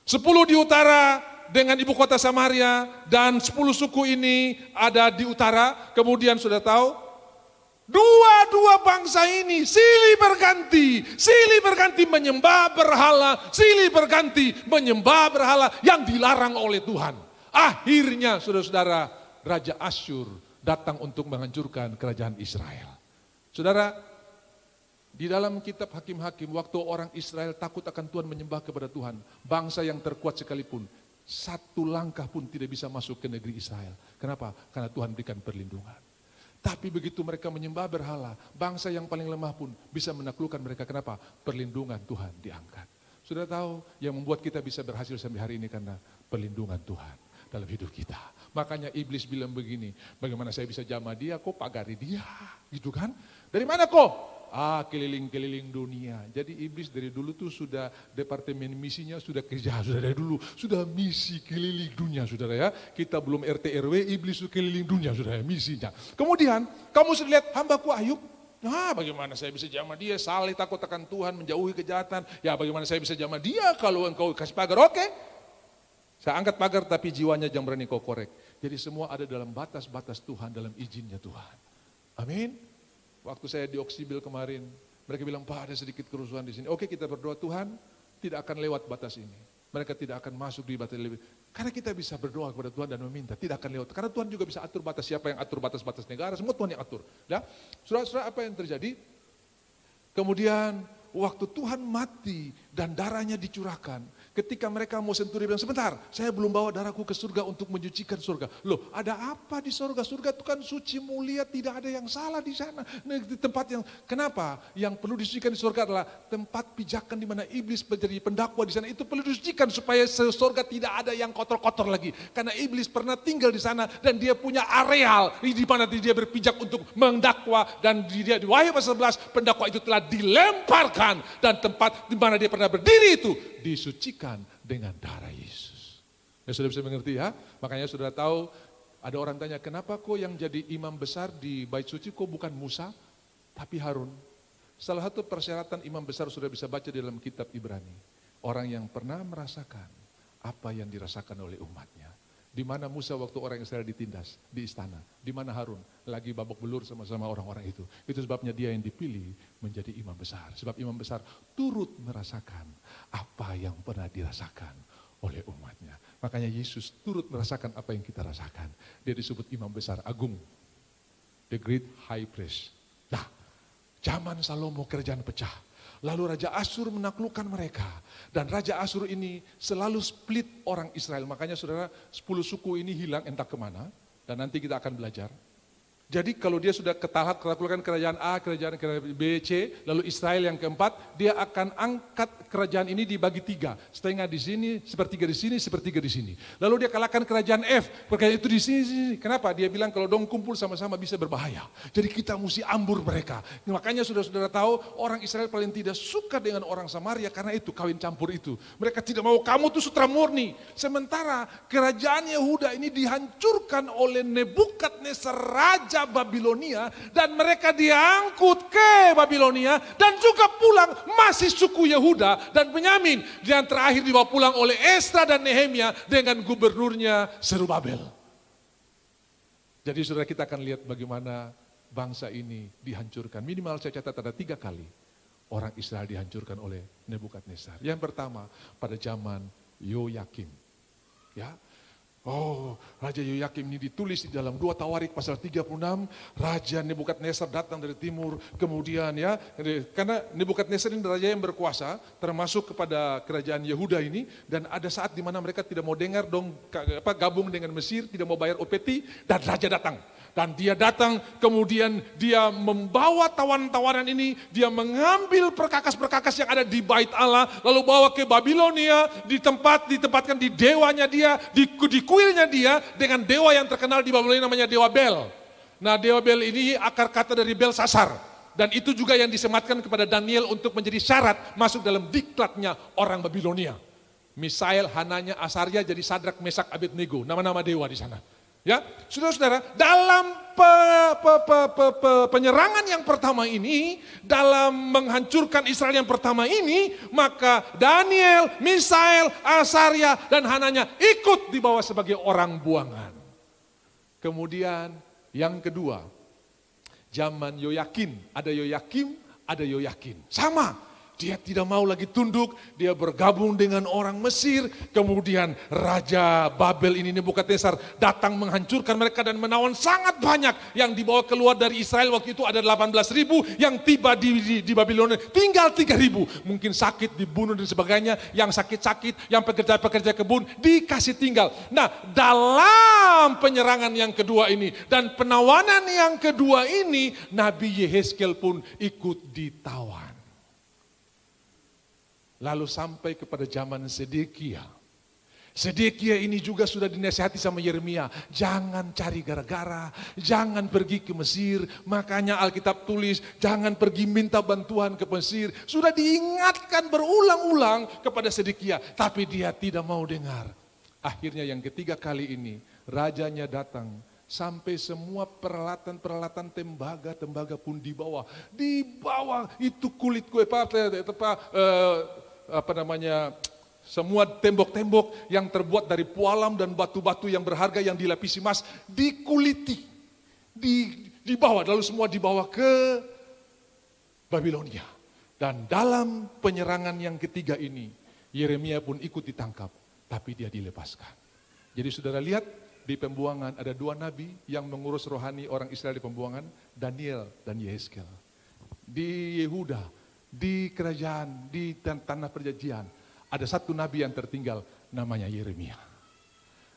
10 di utara dengan ibu kota Samaria dan 10 suku ini ada di utara. Kemudian sudah tahu, dua bangsa ini silih berganti menyembah berhala, silih berganti menyembah berhala yang dilarang oleh Tuhan. Akhirnya saudara-saudara, Raja Asyur datang untuk menghancurkan kerajaan Israel. Saudara, di dalam kitab Hakim-Hakim, waktu orang Israel takut akan Tuhan menyembah kepada Tuhan, bangsa yang terkuat sekalipun, 1 langkah pun tidak bisa masuk ke negeri Israel. Kenapa? Karena Tuhan berikan perlindungan. Tapi begitu mereka menyembah berhala, bangsa yang paling lemah pun bisa menaklukkan mereka. Kenapa? Perlindungan Tuhan diangkat. Sudah tahu yang membuat kita bisa berhasil sampai hari ini karena perlindungan Tuhan dalam hidup kita. Makanya iblis bilang begini, bagaimana saya bisa jamah dia, kok pagari dia, gitu kan? Dari mana kok? Keliling-keliling dunia. Jadi iblis dari dulu tuh sudah departemen misinya sudah kerja, sudah dari dulu. Sudah misi keliling dunia, saudara ya. Kita belum RT RW, iblis sudah keliling dunia, saudara ya, misinya. Kemudian kamu sudah lihat hambaku Ayub. Nah bagaimana saya bisa jamah dia, saleh takut akan Tuhan, menjauhi kejahatan. Ya bagaimana saya bisa jamah dia kalau engkau kasih pagar, oke. Saya angkat pagar tapi jiwanya jangan berani kau korek. Jadi semua ada dalam batas-batas Tuhan, dalam izinnya Tuhan. Amin. Waktu saya di Oksibil kemarin, mereka bilang, Pak ada sedikit kerusuhan di sini. Oke kita berdoa, Tuhan tidak akan lewat batas ini. Mereka tidak akan masuk di batas lebih. Karena kita bisa berdoa kepada Tuhan dan meminta, tidak akan lewat. Karena Tuhan juga bisa atur batas, siapa yang atur batas-batas negara, semua Tuhan yang atur. Ya, saudara-saudara apa yang terjadi? Kemudian waktu Tuhan mati dan darahnya dicurahkan, ketika mereka mau sentuh, dia bilang, sebentar, saya belum bawa darahku ke surga untuk menyucikan surga. Loh, ada apa di surga? Surga itu kan suci, mulia, tidak ada yang salah di sana. Nah, di tempat yang, kenapa? Yang perlu disucikan di surga adalah tempat pijakan di mana iblis menjadi pendakwa di sana. Itu perlu disucikan supaya surga tidak ada yang kotor-kotor lagi. Karena iblis pernah tinggal di sana dan dia punya areal di mana dia berpijak untuk mendakwa. Dan dia di Wahyu pasal 11, pendakwa itu telah dilemparkan. Dan tempat di mana dia pernah berdiri itu disucikan dengan darah Yesus. Ya sudah bisa mengerti ya? Makanya sudah tahu, ada orang tanya, kenapa kok yang jadi imam besar di bait suci kok bukan Musa, tapi Harun? Salah satu persyaratan imam besar sudah bisa baca di dalam kitab Ibrani. Orang yang pernah merasakan apa yang dirasakan oleh umatnya. Di mana Musa waktu orang Israel ditindas di istana, di mana Harun lagi babak belur sama-sama orang-orang itu. Itu sebabnya dia yang dipilih menjadi imam besar. Sebab imam besar turut merasakan apa yang pernah dirasakan oleh umatnya. Makanya Yesus turut merasakan apa yang kita rasakan. Dia disebut imam besar agung, the great high priest. Nah, zaman Salomo kerajaan pecah. Lalu Raja Asyur menaklukkan mereka. Dan Raja Asyur ini selalu split orang Israel. Makanya saudara, 10 suku ini hilang entah kemana. Dan nanti kita akan belajar. Jadi kalau dia sudah ketaklukkan kerajaan A, kerajaan B, C, lalu Israel yang keempat, dia akan angkat kerajaan ini dibagi 3. Setengah di sini, sepertiga di sini, sepertiga di sini. Lalu dia kalahkan kerajaan F, kerajaan itu di sini. Kenapa? Dia bilang kalau dong kumpul sama-sama bisa berbahaya. Jadi kita mesti ambur mereka. Makanya saudara-saudara tahu, orang Israel paling tidak suka dengan orang Samaria karena itu, kawin campur itu. Mereka tidak mau, kamu tuh sutra murni. Sementara kerajaan Yehuda ini dihancurkan oleh Nebukadnezar, raja Babilonia, dan mereka diangkut ke Babilonia dan juga pulang masih suku Yehuda dan Benyamin. Dan terakhir dibawa pulang oleh Esra dan Nehemia dengan gubernurnya Zerubabel. Jadi saudara, kita akan lihat bagaimana bangsa ini dihancurkan. Minimal saya catat ada 3 kali. orang Israel dihancurkan oleh Nebukadnezar. Yang pertama pada zaman Yoyakim. Ya. Oh, Raja Yoyakim ini ditulis di dalam 2 Tawarik pasal 36, Raja Nebukadnezar datang dari timur, kemudian ya, karena Nebukadnezar ini raja yang berkuasa, termasuk kepada kerajaan Yehuda ini, dan ada saat di mana mereka tidak mau dengar dong, gabung dengan Mesir, tidak mau bayar upeti, dan raja datang. Dan dia datang, kemudian dia membawa tawanan-tawanan ini, dia mengambil perkakas-perkakas yang ada di bait Allah, lalu bawa ke Babilonia, ditempatkan di dewanya dia, di kuilnya dia, dengan dewa yang terkenal di Babilonia namanya Dewa Bel. Nah, Dewa Bel ini akar kata dari Belsasar. Dan itu juga yang disematkan kepada Daniel untuk menjadi syarat masuk dalam diklatnya orang Babilonia. Misael, Hananya, Asaria jadi Sadrak, Mesak, Abednego, nama-nama dewa di sana. Ya, saudara-saudara, dalam penyerangan yang pertama ini, dalam menghancurkan Israel yang pertama ini, maka Daniel, Misael, Asaria, dan Hananya ikut dibawa sebagai orang buangan. Kemudian yang kedua, zaman Yoyakin, ada Yoyakim, ada Yoyakin. Sama. Dia tidak mau lagi tunduk, dia bergabung dengan orang Mesir, kemudian Raja Babel ini Nebukadnezar datang menghancurkan mereka dan menawan sangat banyak yang dibawa keluar dari Israel. Waktu itu ada 18.000 yang tiba di Babilonia, tinggal 3.000. Mungkin sakit, dibunuh dan sebagainya, yang sakit-sakit, yang pekerja-pekerja kebun dikasih tinggal. Nah, dalam penyerangan yang kedua ini dan penawanan yang kedua ini, Nabi Yehezkiel pun ikut ditawan. Lalu sampai kepada zaman Sedekia. Sedekia ini juga sudah dinasihati sama Yeremia. Jangan cari gara-gara, jangan pergi ke Mesir. Makanya Alkitab tulis, jangan pergi minta bantuan ke Mesir. Sudah diingatkan berulang-ulang kepada Sedekia, tapi dia tidak mau dengar. Akhirnya yang ketiga kali ini, rajanya datang. Sampai semua peralatan tembaga pun dibawa. Dibawa itu kulit kue semua tembok-tembok yang terbuat dari pualam dan batu-batu yang berharga yang dilapisi emas dikuliti, dibawa, lalu semua dibawa ke Babilonia. Dan dalam penyerangan yang ketiga ini, Yeremia pun ikut ditangkap, tapi dia dilepaskan. Jadi saudara lihat, di pembuangan ada 2 nabi yang mengurus rohani orang Israel di pembuangan, Daniel dan Yehezkiel. Di Yehuda, di kerajaan, di tanah perjanjian, ada 1 nabi yang tertinggal, namanya Yeremia.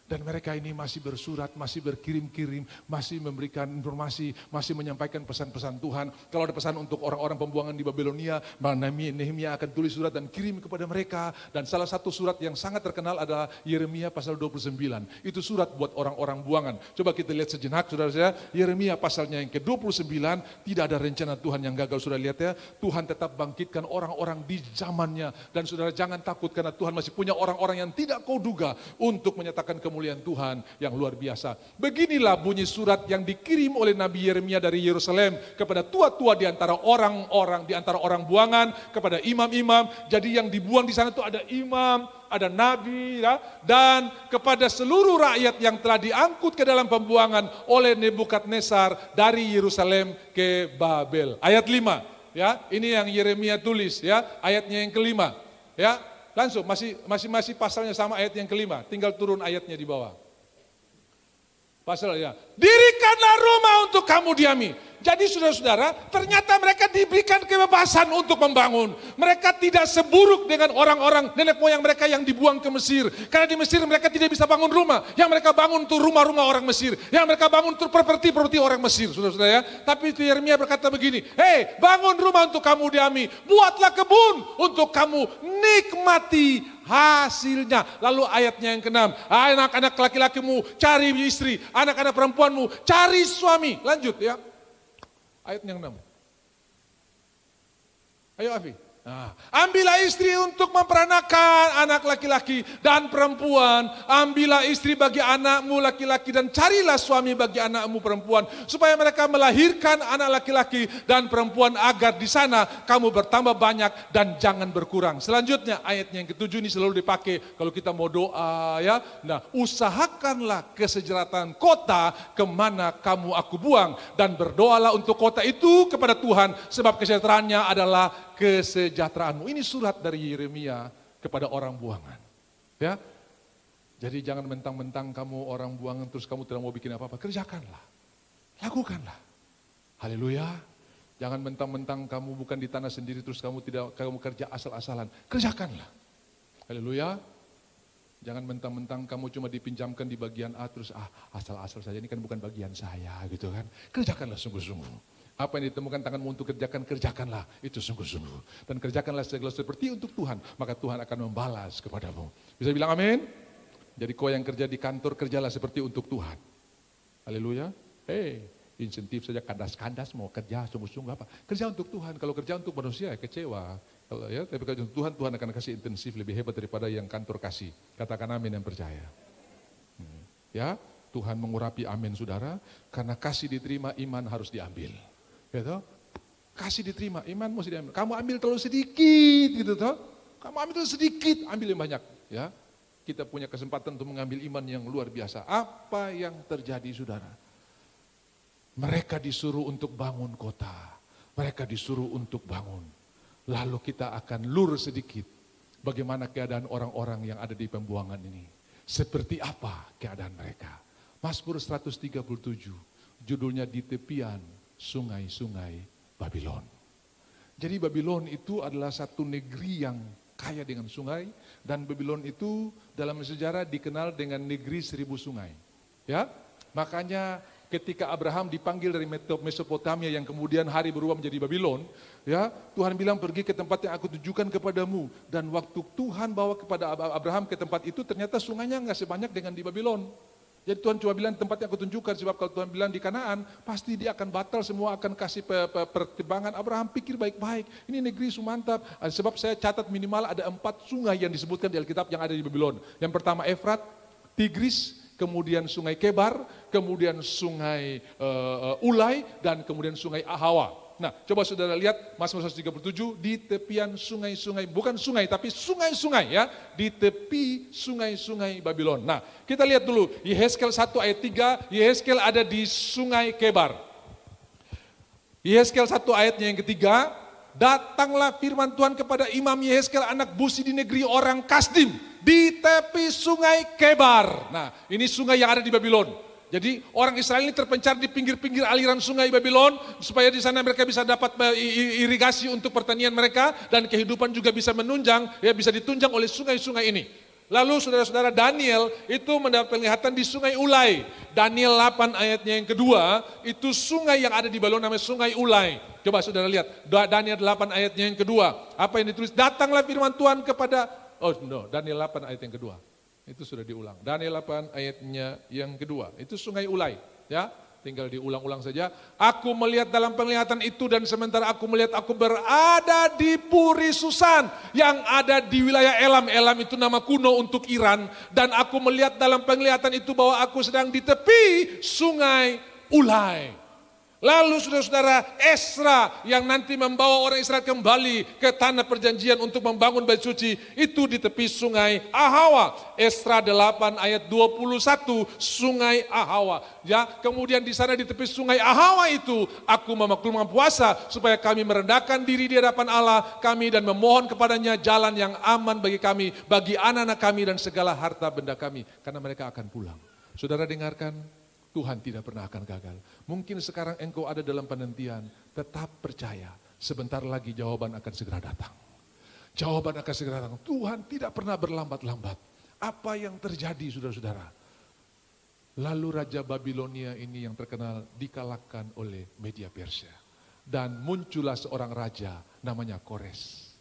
Dan mereka ini masih bersurat, masih berkirim-kirim, masih memberikan informasi, masih menyampaikan pesan-pesan Tuhan. Kalau ada pesan untuk orang-orang pembuangan di Babilonia, Nehemia akan tulis surat dan kirim kepada mereka. Dan salah satu surat yang sangat terkenal adalah Yeremia pasal 29. Itu surat buat orang-orang buangan. Coba kita lihat sejenak, saudara-saudara. Yeremia pasalnya yang ke-29, tidak ada rencana Tuhan yang gagal, sudah lihat ya. Tuhan tetap bangkitkan orang-orang di zamannya. Dan saudara jangan takut karena Tuhan masih punya orang-orang yang tidak kau duga untuk menyatakan kemuliaan Tuhan yang luar biasa. Beginilah bunyi surat yang dikirim oleh Nabi Yeremia dari Yerusalem kepada tua-tua di antara orang buangan, kepada imam-imam. Jadi yang dibuang di sana itu ada imam, ada nabi, ya, dan kepada seluruh rakyat yang telah diangkut ke dalam pembuangan oleh Nebukadnezar dari Yerusalem ke Babel. Ayat 5, ya, ini yang Yeremia tulis, ya, ayatnya yang kelima, ya. Langsung, masih pasalnya sama ayat yang kelima, tinggal turun ayatnya di bawah. Pasalnya, dirikanlah rumah untuk kamu diami. Jadi saudara-saudara, ternyata mereka diberikan kebebasan untuk membangun. Mereka tidak seburuk dengan orang-orang nenek moyang mereka yang dibuang ke Mesir. Karena di Mesir mereka tidak bisa bangun rumah. Yang mereka bangun itu rumah-rumah orang Mesir. Yang mereka bangun itu properti orang Mesir, saudara-saudara ya. Tapi itu Yeremia berkata begini, hei, bangun rumah untuk kamu diami. Buatlah kebun untuk kamu nikmati hasilnya. Lalu ayatnya yang ke-6, anak-anak laki-lakimu cari istri, anak-anak perempuanmu cari suami. Lanjut ya. Ayat yang 6. Ayo Afi. Nah, ambillah istri untuk memperanakan anak laki-laki dan perempuan. Ambillah istri bagi anakmu laki-laki dan carilah suami bagi anakmu perempuan. Supaya mereka melahirkan anak laki-laki dan perempuan agar di sana kamu bertambah banyak dan jangan berkurang. Selanjutnya ayatnya yang ke-7 ini selalu dipakai kalau kita mau doa ya. Nah, usahakanlah kesejahteraan kota kemana kamu aku buang. Dan berdoalah untuk kota itu kepada Tuhan sebab kesejahteraannya adalah kesejahteraanmu. Ini surat dari Yeremia kepada orang buangan. Ya, jadi jangan mentang-mentang kamu orang buangan terus kamu tidak mau bikin apa-apa. Kerjakanlah, lakukanlah. Haleluya. Jangan mentang-mentang kamu bukan di tanah sendiri terus kamu kerja asal-asalan. Kerjakanlah. Haleluya. Jangan mentang-mentang kamu cuma dipinjamkan di bagian A terus asal-asal saja, ini kan bukan bagian saya gitu kan. Kerjakanlah sungguh-sungguh. Apa yang ditemukan tanganmu untuk kerjakanlah itu sungguh-sungguh. Dan kerjakanlah segala seperti untuk Tuhan, maka Tuhan akan membalas kepadamu. Bisa bilang amin? Jadi kau yang kerja di kantor, kerjalah seperti untuk Tuhan. Haleluya. Insentif saja kandas-kandas mau kerja sungguh-sungguh apa? Kerja untuk Tuhan. Kalau kerja untuk manusia ya kecewa. Kalau ya, tapi kalau untuk Tuhan, Tuhan akan kasih intensif lebih hebat daripada yang kantor kasih. Katakan amin yang percaya. Ya, Tuhan mengurapi amin saudara, karena kasih diterima, iman harus diambil. Gitu? Kasih diterima, iman mesti diambil. Kamu ambil terlalu sedikit gitu toh. Kamu ambil terlalu sedikit, ambil yang banyak. Ya, kita punya kesempatan untuk mengambil iman yang luar biasa. Apa yang terjadi saudara? Mereka disuruh untuk bangun kota. Mereka disuruh untuk bangun. Lalu kita akan lur sedikit. Bagaimana keadaan orang-orang yang ada di pembuangan ini. Seperti apa keadaan mereka. Mazmur 137. Judulnya di tepian sungai-sungai Babylon. Jadi Babylon itu adalah satu negeri yang kaya dengan sungai. Dan Babylon itu dalam sejarah dikenal dengan negeri 1000 sungai. Ya, makanya ketika Abraham dipanggil dari Mesopotamia yang kemudian hari berubah menjadi Babylon, ya Tuhan bilang pergi ke tempat yang aku tunjukkan kepadamu. Dan waktu Tuhan bawa kepada Abraham ke tempat itu ternyata sungainya nggak sebanyak dengan di Babylon. Jadi Tuhan cuma bilang tempat yang aku tunjukkan, sebab kalau Tuhan bilang di Kanaan pasti dia akan batal semua, akan kasih pertimbangan. Abraham pikir baik-baik, ini negeri mantap. Sebab saya catat minimal ada 4 sungai yang disebutkan di Alkitab yang ada di Babylon. Yang pertama Efrat, Tigris, kemudian sungai Kebar, kemudian sungai Ulai, dan kemudian sungai Ahawa. Nah, coba saudara lihat Mazmur 137 di tepian sungai-sungai, bukan sungai tapi sungai-sungai ya, di tepi sungai-sungai Babylon. Nah, kita lihat dulu Yehezkel 1 ayat 3, Yehezkel ada di sungai Kebar. Yehezkel 1 ayatnya yang ketiga, datanglah firman Tuhan kepada Imam Yehezkel anak Buzi di negeri orang Kasdim, di tepi sungai Kebar. Nah, ini sungai yang ada di Babylon. Jadi orang Israel ini terpencar di pinggir-pinggir aliran sungai Babylon, supaya di sana mereka bisa dapat irigasi untuk pertanian mereka, dan kehidupan juga bisa menunjang, ya bisa ditunjang oleh sungai-sungai ini. Lalu saudara-saudara, Daniel itu mendapat penglihatan di sungai Ulai. Daniel 8 ayatnya yang kedua, itu sungai yang ada di Babylon namanya sungai Ulai. Coba saudara lihat, Daniel 8 ayatnya yang kedua, apa yang ditulis? Datanglah firman Tuhan kepada, Daniel 8 ayat yang kedua. Itu sudah diulang. Daniel 8 ayatnya yang kedua. Itu sungai Ulai. Ya, tinggal diulang-ulang saja. Aku melihat dalam penglihatan itu, dan sementara aku melihat, aku berada di Puri Susan yang ada di wilayah Elam. Elam itu nama kuno untuk Iran. Dan aku melihat dalam penglihatan itu bahwa aku sedang di tepi sungai Ulai. Lalu saudara-saudara, Esra yang nanti membawa orang Israel kembali ke tanah perjanjian untuk membangun bait suci, itu di tepi sungai Ahawa. Esra 8 ayat 21, sungai Ahawa. Ya, kemudian di sana di tepi sungai Ahawa itu, aku memaklumkan puasa supaya kami merendahkan diri di hadapan Allah kami dan memohon kepadanya jalan yang aman bagi kami, bagi anak-anak kami dan segala harta benda kami, karena mereka akan pulang. Saudara dengarkan, Tuhan tidak pernah akan gagal. Mungkin sekarang engkau ada dalam penantian, tetap percaya, sebentar lagi jawaban akan segera datang. Jawaban akan segera datang. Tuhan tidak pernah berlambat-lambat. Apa yang terjadi saudara-saudara? Lalu Raja Babilonia ini yang terkenal dikalahkan oleh media Persia. Dan muncullah seorang raja namanya Kores.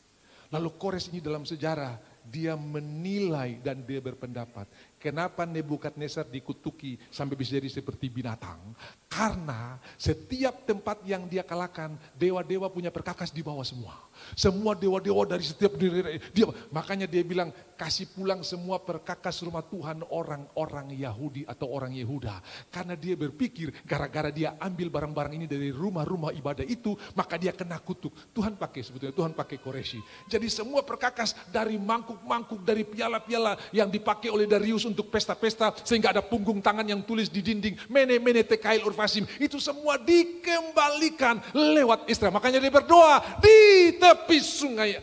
Lalu Kores ini dalam sejarah, dia menilai dan dia berpendapat, kenapa Nebukadnezar dikutuki sampai bisa jadi seperti binatang? Karena setiap tempat yang dia kalahkan, dewa-dewa punya perkakas di bawah semua. Semua dewa-dewa dari setiap dia, makanya dia bilang, kasih pulang semua perkakas rumah Tuhan orang-orang Yahudi atau orang Yehuda. Karena dia berpikir, gara-gara dia ambil barang-barang ini dari rumah-rumah ibadah itu, maka dia kena kutuk. Tuhan pakai sebetulnya, Tuhan pakai Koreshi. Jadi semua perkakas dari mangkuk-mangkuk, dari piala-piala yang dipakai oleh Darius untuk pesta-pesta, sehingga ada punggung tangan yang tulis di dinding, mene mene tekail urfasim, itu semua dikembalikan lewat Israel. Makanya dia berdoa di tepi sungai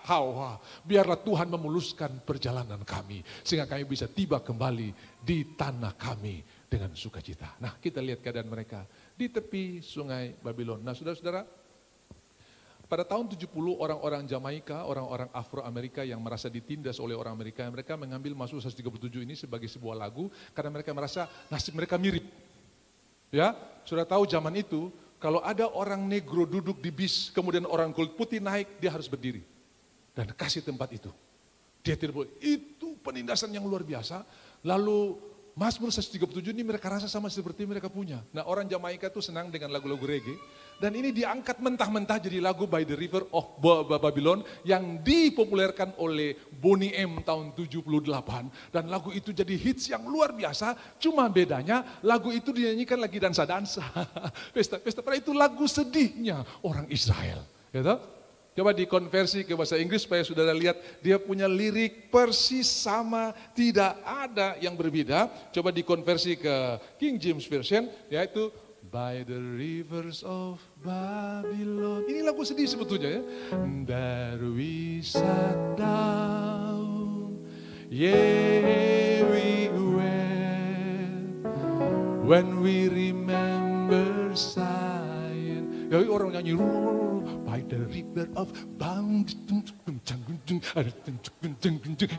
Hawa, biarlah Tuhan memuluskan perjalanan kami, sehingga kami bisa tiba kembali di tanah kami dengan sukacita. Nah, kita lihat keadaan mereka di tepi sungai Babylon. Nah, saudara-saudara, pada tahun 70 orang-orang Jamaika, orang-orang Afro-Amerika yang merasa ditindas oleh orang Amerika, mereka mengambil Mazmur 137 ini sebagai sebuah lagu karena mereka merasa nasib mereka mirip. Ya, sudah tahu zaman itu kalau ada orang negro duduk di bis, kemudian orang kulit putih naik, dia harus berdiri dan kasih tempat itu. Dia tidak boleh. Itu penindasan yang luar biasa. Lalu Mazmur 137 ini mereka rasa sama seperti mereka punya. Nah, orang Jamaika tuh senang dengan lagu-lagu reggae. Dan ini diangkat mentah-mentah jadi lagu By the River of Babylon yang dipopulerkan oleh Boney M tahun 78. Dan lagu itu jadi hits yang luar biasa, cuma bedanya lagu itu dinyanyikan lagi dansa-dansa. Pesta-pesta, padahal itu lagu sedihnya orang Israel. Gitu? Coba dikonversi ke bahasa Inggris supaya saudara lihat dia punya lirik persis sama, tidak ada yang berbeda. Coba dikonversi ke King James Version, yaitu By the rivers of Babylon. Ini lagu sedih sebetulnya ya. There we sat down, yeah we went, when we remember Zion. Ya orang nyanyi, by the river of Babylon.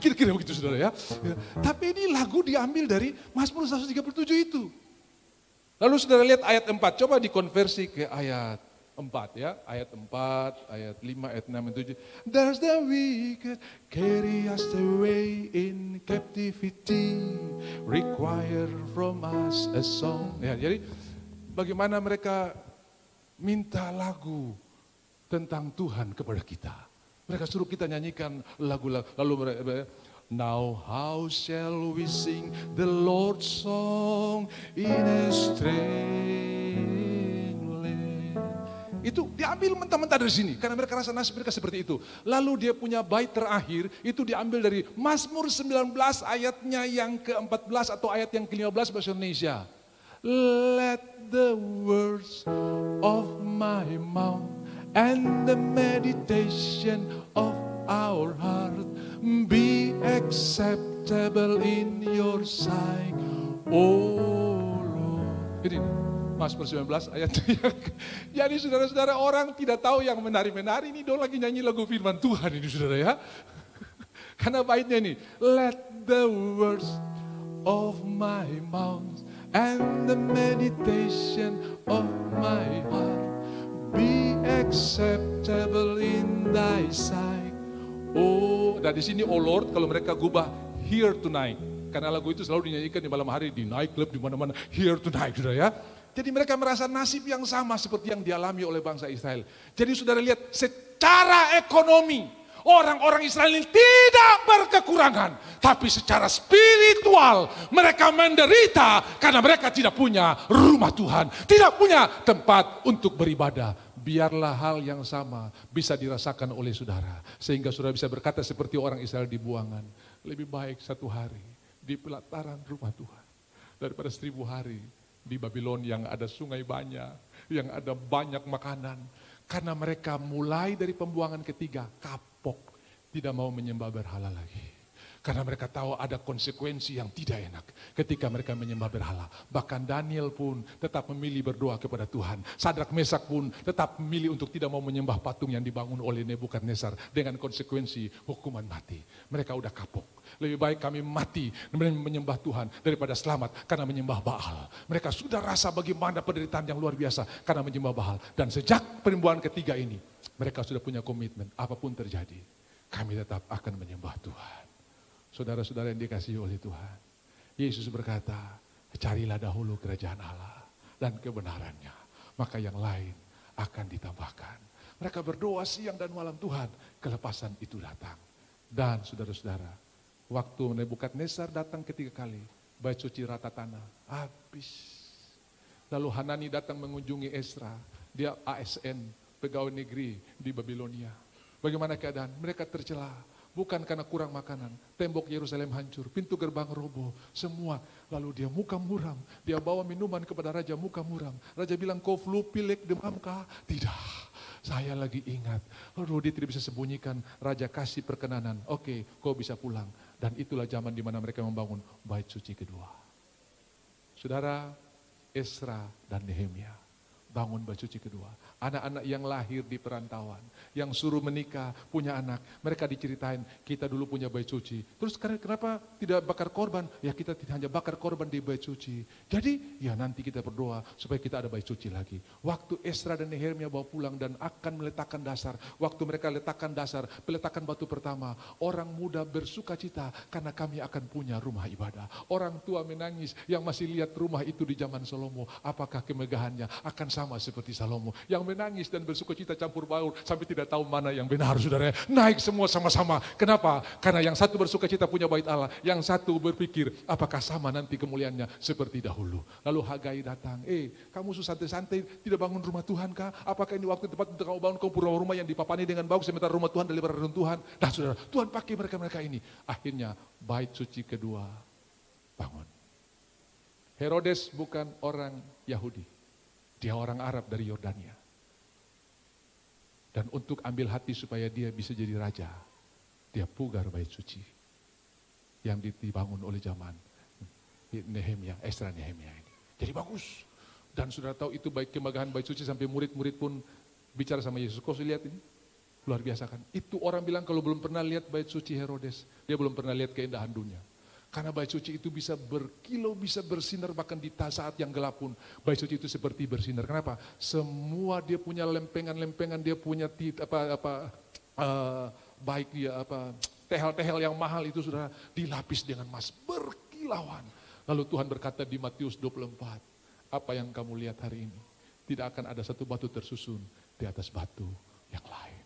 Kira-kira begitu saudara ya. Tapi ini lagu diambil dari Mazmur 137 itu. Lalu saudara lihat ayat 4, coba dikonversi ke ayat 4 ya. Ayat 4, ayat 5, ayat 6, ayat 7. There's the wicked carry us away in captivity, require from us a song. Ya, jadi bagaimana mereka minta lagu tentang Tuhan kepada kita. Mereka suruh kita nyanyikan lagu-lagu, lalu mereka, now how shall we sing the Lord's song in a strange land. Itu diambil mentah-mentah dari sini, karena mereka rasa nasib mereka seperti itu. Lalu dia punya bait terakhir, itu diambil dari Mazmur 19 ayatnya yang ke-14 atau ayat yang ke-15 bahasa Indonesia. Let the words of my mouth and the meditation of our heart be acceptable in your sight, oh Lord. Ini Mazmur 19 ayat yang. Jadi saudara-saudara, orang tidak tahu yang menari-menari ini dong lagi nyanyi lagu firman Tuhan ini saudara ya. Karena baitnya ini, let the words of my mouth and the meditation of my heart be acceptable in thy sight. Oh, dan di sini oh Lord, kalau mereka gubah here tonight, karena lagu itu selalu dinyanyikan di malam hari di nightclub di mana-mana, here tonight, saudara ya. Jadi mereka merasa nasib yang sama seperti yang dialami oleh bangsa Israel. Jadi saudara lihat, secara ekonomi orang-orang Israel ini tidak berkekurangan, tapi secara spiritual mereka menderita karena mereka tidak punya rumah Tuhan, tidak punya tempat untuk beribadah. Biarlah hal yang sama bisa dirasakan oleh saudara, sehingga saudara bisa berkata seperti orang Israel di buangan, lebih baik 1 hari di pelataran rumah Tuhan daripada 1000 hari di Babylon yang ada sungai banyak, yang ada banyak makanan. Karena mereka mulai dari pembuangan ketiga kapok, tidak mau menyembah berhala lagi. Karena mereka tahu ada konsekuensi yang tidak enak ketika mereka menyembah berhala. Bahkan Daniel pun tetap memilih berdoa kepada Tuhan. Sadrak Mesak pun tetap memilih untuk tidak mau menyembah patung yang dibangun oleh Nebukadnezar dengan konsekuensi hukuman mati. Mereka udah kapok. Lebih baik kami mati menyembah Tuhan daripada selamat karena menyembah Baal. Mereka sudah rasa bagaimana penderitaan yang luar biasa karena menyembah Baal. Dan sejak pembuangan ketiga ini, mereka sudah punya komitmen, apapun terjadi, kami tetap akan menyembah Tuhan. Saudara-saudara yang dikasihi oleh Tuhan, Yesus berkata, carilah dahulu kerajaan Allah dan kebenarannya, maka yang lain akan ditambahkan. Mereka berdoa siang dan malam, Tuhan, kelepasan itu datang. Dan saudara-saudara, waktu Nebukadnezar datang ketiga kali, bait suci rata tanah, habis. Lalu Hanani datang mengunjungi Ezra, dia ASN, pegawai negeri di Babilonia. Bagaimana keadaan? Mereka tercela. bukan karena kurang makanan. Tembok Yerusalem hancur, pintu gerbang roboh, semua. Lalu dia muka muram, dia bawa minuman kepada raja muka muram. Raja bilang, kau flu, pilek, demam kah? Tidak, saya lagi ingat. Lalu dia tidak bisa sembunyikan, raja kasih perkenanan. Oke, kau bisa pulang. Dan itulah zaman di mana mereka membangun bait suci kedua. Saudara, Esra dan Nehemia bangun bait suci kedua. Anak-anak yang lahir di perantauan, yang suruh menikah, punya anak, mereka diceritain, kita dulu punya bait suci. Terus kenapa tidak bakar korban? Ya kita tidak hanya bakar korban di bait suci. Jadi ya nanti kita berdoa supaya kita ada bait suci lagi. Waktu Esra dan Nehemia bawa pulang dan akan meletakkan dasar, waktu mereka letakkan dasar, peletakan batu pertama, orang muda bersuka cita karena kami akan punya rumah ibadah. Orang tua menangis yang masih lihat rumah itu di zaman Salomo, apakah kemegahannya akan sama seperti Salomo yang menangis dan bersuka cita campur baur sampai tidak tahu mana yang benar, saudara. Naik semua sama-sama. Kenapa? Karena yang satu bersuka cita punya bait Allah, yang satu berpikir apakah sama nanti kemuliaannya seperti dahulu. Lalu Hagai datang, kamu santai-santai tidak bangun rumah Tuhan kah? Apakah ini waktu tepat untuk kamu bangun rumah yang dipapani dengan bagus sementara rumah Tuhan daripada runtuhan? Nah saudara, Tuhan pakai mereka-mereka ini. Akhirnya bait suci kedua bangun. Herodes bukan orang Yahudi, dia orang Arab dari Yordania. Dan untuk ambil hati supaya dia bisa jadi raja, dia pugar bait suci yang dibangun oleh zaman Nehemia, Esra Nehemia ini. Jadi bagus. Dan sudah tahu itu baik kemegahan bait suci sampai murid-murid pun bicara sama Yesus. Kau lihat ini? Luar biasa kan? Itu orang bilang kalau belum pernah lihat bait suci Herodes, dia belum pernah lihat keindahan dunia. Karena bait suci itu bisa berkilau, bisa bersinar bahkan di saat yang gelap pun. Bait suci itu seperti bersinar. Kenapa? Semua dia punya lempengan-lempengan, dia punya baik dia tehel-tehel yang mahal itu sudah dilapis dengan emas, berkilauan. Lalu Tuhan berkata di Matius 24, apa yang kamu lihat hari ini? Tidak akan ada satu batu tersusun di atas batu yang lain.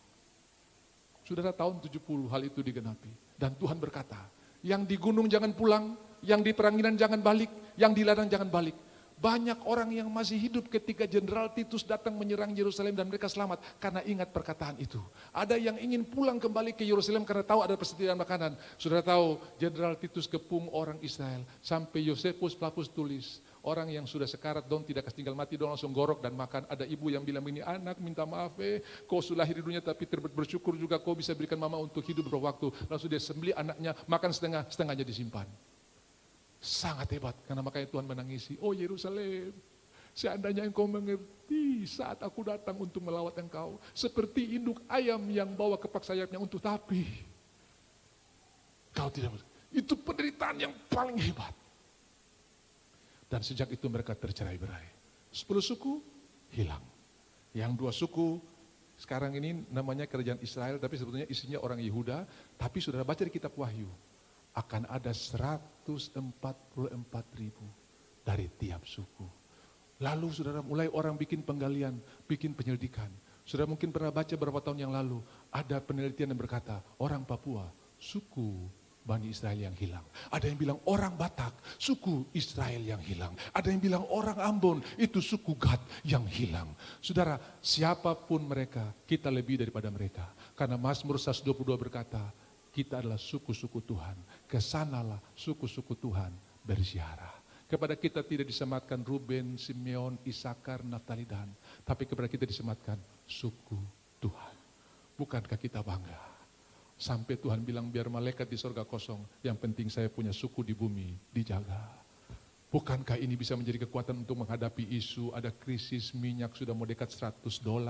Saudara, tahun 70 hal itu digenapi. Dan Tuhan berkata, yang di gunung jangan pulang, yang di peranginan jangan balik, yang di ladang jangan balik. Banyak orang yang masih hidup ketika Jenderal Titus datang menyerang Yerusalem dan mereka selamat karena ingat perkataan itu. Ada yang ingin pulang kembali ke Yerusalem karena tahu ada persediaan makanan. Sudah tahu Jenderal Titus kepung orang Israel sampai Yosefus Flavius tulis, orang yang sudah sekarat dong tidak kasih tinggal mati dong langsung gorok dan makan. Ada ibu yang bilang ini, anak minta maaf kau sudah lahir di dunia tapi bersyukur juga kau bisa berikan mama untuk hidup beberapa waktu. Langsung dia sembelih anaknya, makan setengah, setengahnya disimpan. Sangat hebat, karena makanya Tuhan menangisi, oh Yerusalem, seandainya engkau mengerti saat aku datang untuk melawat engkau, seperti induk ayam yang bawa kepak sayapnya untuk tapi. Kau tidak, itu penderitaan yang paling hebat. Dan sejak itu mereka tercerai-berai. 10 suku hilang. Yang 2 suku sekarang ini namanya kerajaan Israel, tapi sebetulnya isinya orang Yehuda. Tapi saudara baca di kitab Wahyu, akan ada 144.000 dari tiap suku. Lalu saudara mulai orang bikin penggalian, bikin penyelidikan. Saudara mungkin pernah baca beberapa tahun yang lalu, ada penelitian yang berkata, orang Papua, suku Bani Israel yang hilang. Ada yang bilang orang Batak, suku Israel yang hilang. Ada yang bilang orang Ambon, itu suku Gad yang hilang. Saudara, siapapun mereka, kita lebih daripada mereka. Karena Mazmur 122 berkata, kita adalah suku-suku Tuhan. Kesanalah suku-suku Tuhan berziarah. Kepada kita tidak disematkan Ruben, Simeon, Isakar, Naftali, Dan. Tapi kepada kita disematkan suku Tuhan. Bukankah kita bangga? Sampai Tuhan bilang biar malaikat di sorga kosong. Yang penting saya punya suku di bumi dijaga. Bukankah ini bisa menjadi kekuatan untuk menghadapi isu ada krisis minyak sudah mau dekat $100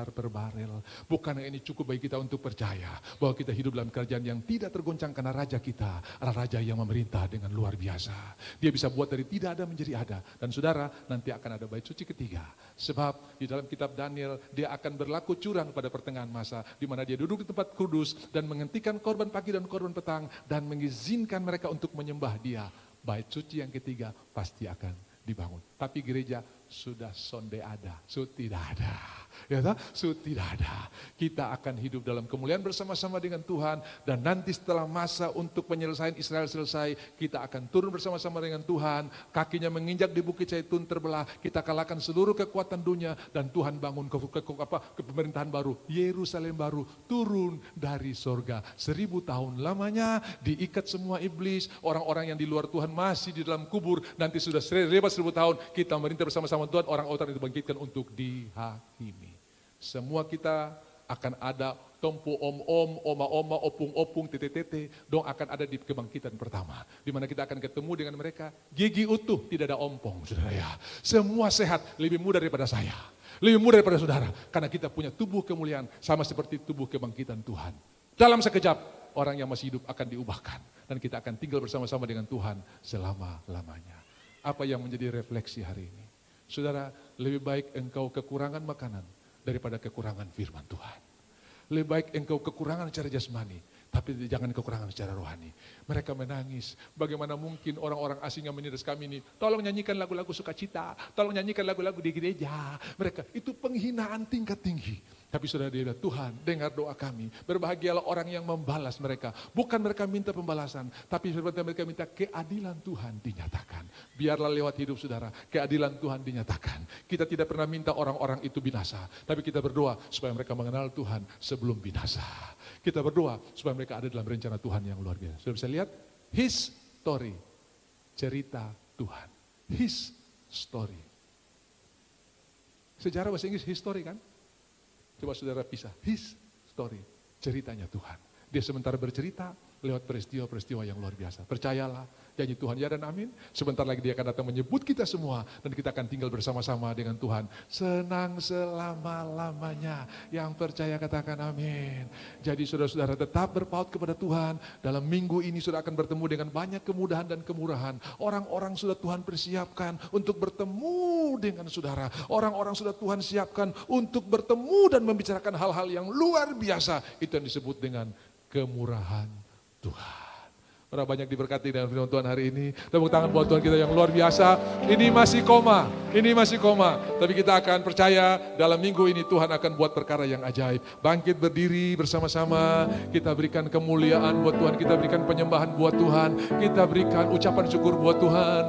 per barel. Bukankah ini cukup bagi kita untuk percaya bahwa kita hidup dalam kerajaan yang tidak tergoncang karena raja kita adalah raja yang memerintah dengan luar biasa. Dia bisa buat dari tidak ada menjadi ada. Dan saudara, nanti akan ada bait suci ketiga. Sebab di dalam kitab Daniel dia akan berlaku curang pada pertengahan masa di mana dia duduk di tempat kudus dan menghentikan korban pagi dan korban petang dan mengizinkan mereka untuk menyembah dia. Bait suci yang ketiga pasti akan dibangun. Tapi gereja sudah sonde ada, tidak ada. Ya, tidak ada. Kita akan hidup dalam kemuliaan bersama-sama dengan Tuhan, dan nanti setelah masa untuk penyelesaian Israel selesai, kita akan turun bersama-sama dengan Tuhan. Kakinya menginjak di Bukit Zaitun terbelah, kita kalahkan seluruh kekuatan dunia, dan Tuhan bangun ke pemerintahan baru, Yerusalem baru, turun dari sorga. 1000 tahun lamanya diikat semua iblis, orang-orang yang di luar Tuhan masih di dalam kubur. Nanti sudah 1000 tahun kita merintah bersama-sama Tuhan, orang-orang itu dibangkitkan untuk dihakimi. Semua kita akan ada tompo om-om, oma-oma, opung-opung, tete-tete, dong akan ada di kebangkitan pertama. Di mana kita akan ketemu dengan mereka, gigi utuh, tidak ada ompong, saudara ya. Semua sehat, lebih muda daripada saya, lebih muda daripada saudara. Karena kita punya tubuh kemuliaan, sama seperti tubuh kebangkitan Tuhan. Dalam sekejap, orang yang masih hidup akan diubahkan. Dan kita akan tinggal bersama-sama dengan Tuhan selama-lamanya. Apa yang menjadi refleksi hari ini? Saudara, lebih baik engkau kekurangan makanan daripada kekurangan firman Tuhan. Lebih baik engkau kekurangan secara jasmani, tapi jangan kekurangan secara rohani. Mereka menangis, bagaimana mungkin orang-orang asing yang menindas kami ini, tolong nyanyikan lagu-lagu sukacita, tolong nyanyikan lagu-lagu di gereja. Mereka, itu penghinaan tingkat tinggi. Tapi saudara, dia bilang, Tuhan dengar doa kami, berbahagialah orang yang membalas mereka. Bukan mereka minta pembalasan, tapi mereka minta keadilan Tuhan dinyatakan. Biarlah lewat hidup saudara, keadilan Tuhan dinyatakan. Kita tidak pernah minta orang-orang itu binasa, tapi kita berdoa supaya mereka mengenal Tuhan sebelum binasa. Kita berdoa supaya mereka ada dalam rencana Tuhan yang luar biasa. Sudah bisa lihat? His story, cerita Tuhan. His story. Sejarah bahasa Inggris history kan? Coba saudara pisah, his story, ceritanya Tuhan. Dia sementara bercerita lewat peristiwa-peristiwa yang luar biasa. Percayalah, janji Tuhan ya dan amin. Sebentar lagi dia akan datang menyebut kita semua, dan kita akan tinggal bersama-sama dengan Tuhan. Senang selama-lamanya. Yang percaya katakan amin. Jadi saudara-saudara tetap berpaut kepada Tuhan. Dalam minggu ini sudah akan bertemu dengan banyak kemudahan dan kemurahan. Orang-orang sudah Tuhan persiapkan untuk bertemu dengan saudara. Orang-orang sudah Tuhan siapkan untuk bertemu dan membicarakan hal-hal yang luar biasa. Itu yang disebut dengan kemurahan Tuhan. Orang banyak diberkati dengan firman Tuhan hari ini. Tepuk tangan buat Tuhan kita yang luar biasa. Ini masih koma, tapi kita akan percaya dalam minggu ini Tuhan akan buat perkara yang ajaib. Bangkit berdiri bersama-sama, kita berikan kemuliaan buat Tuhan, kita berikan penyembahan buat Tuhan, kita berikan ucapan syukur buat Tuhan.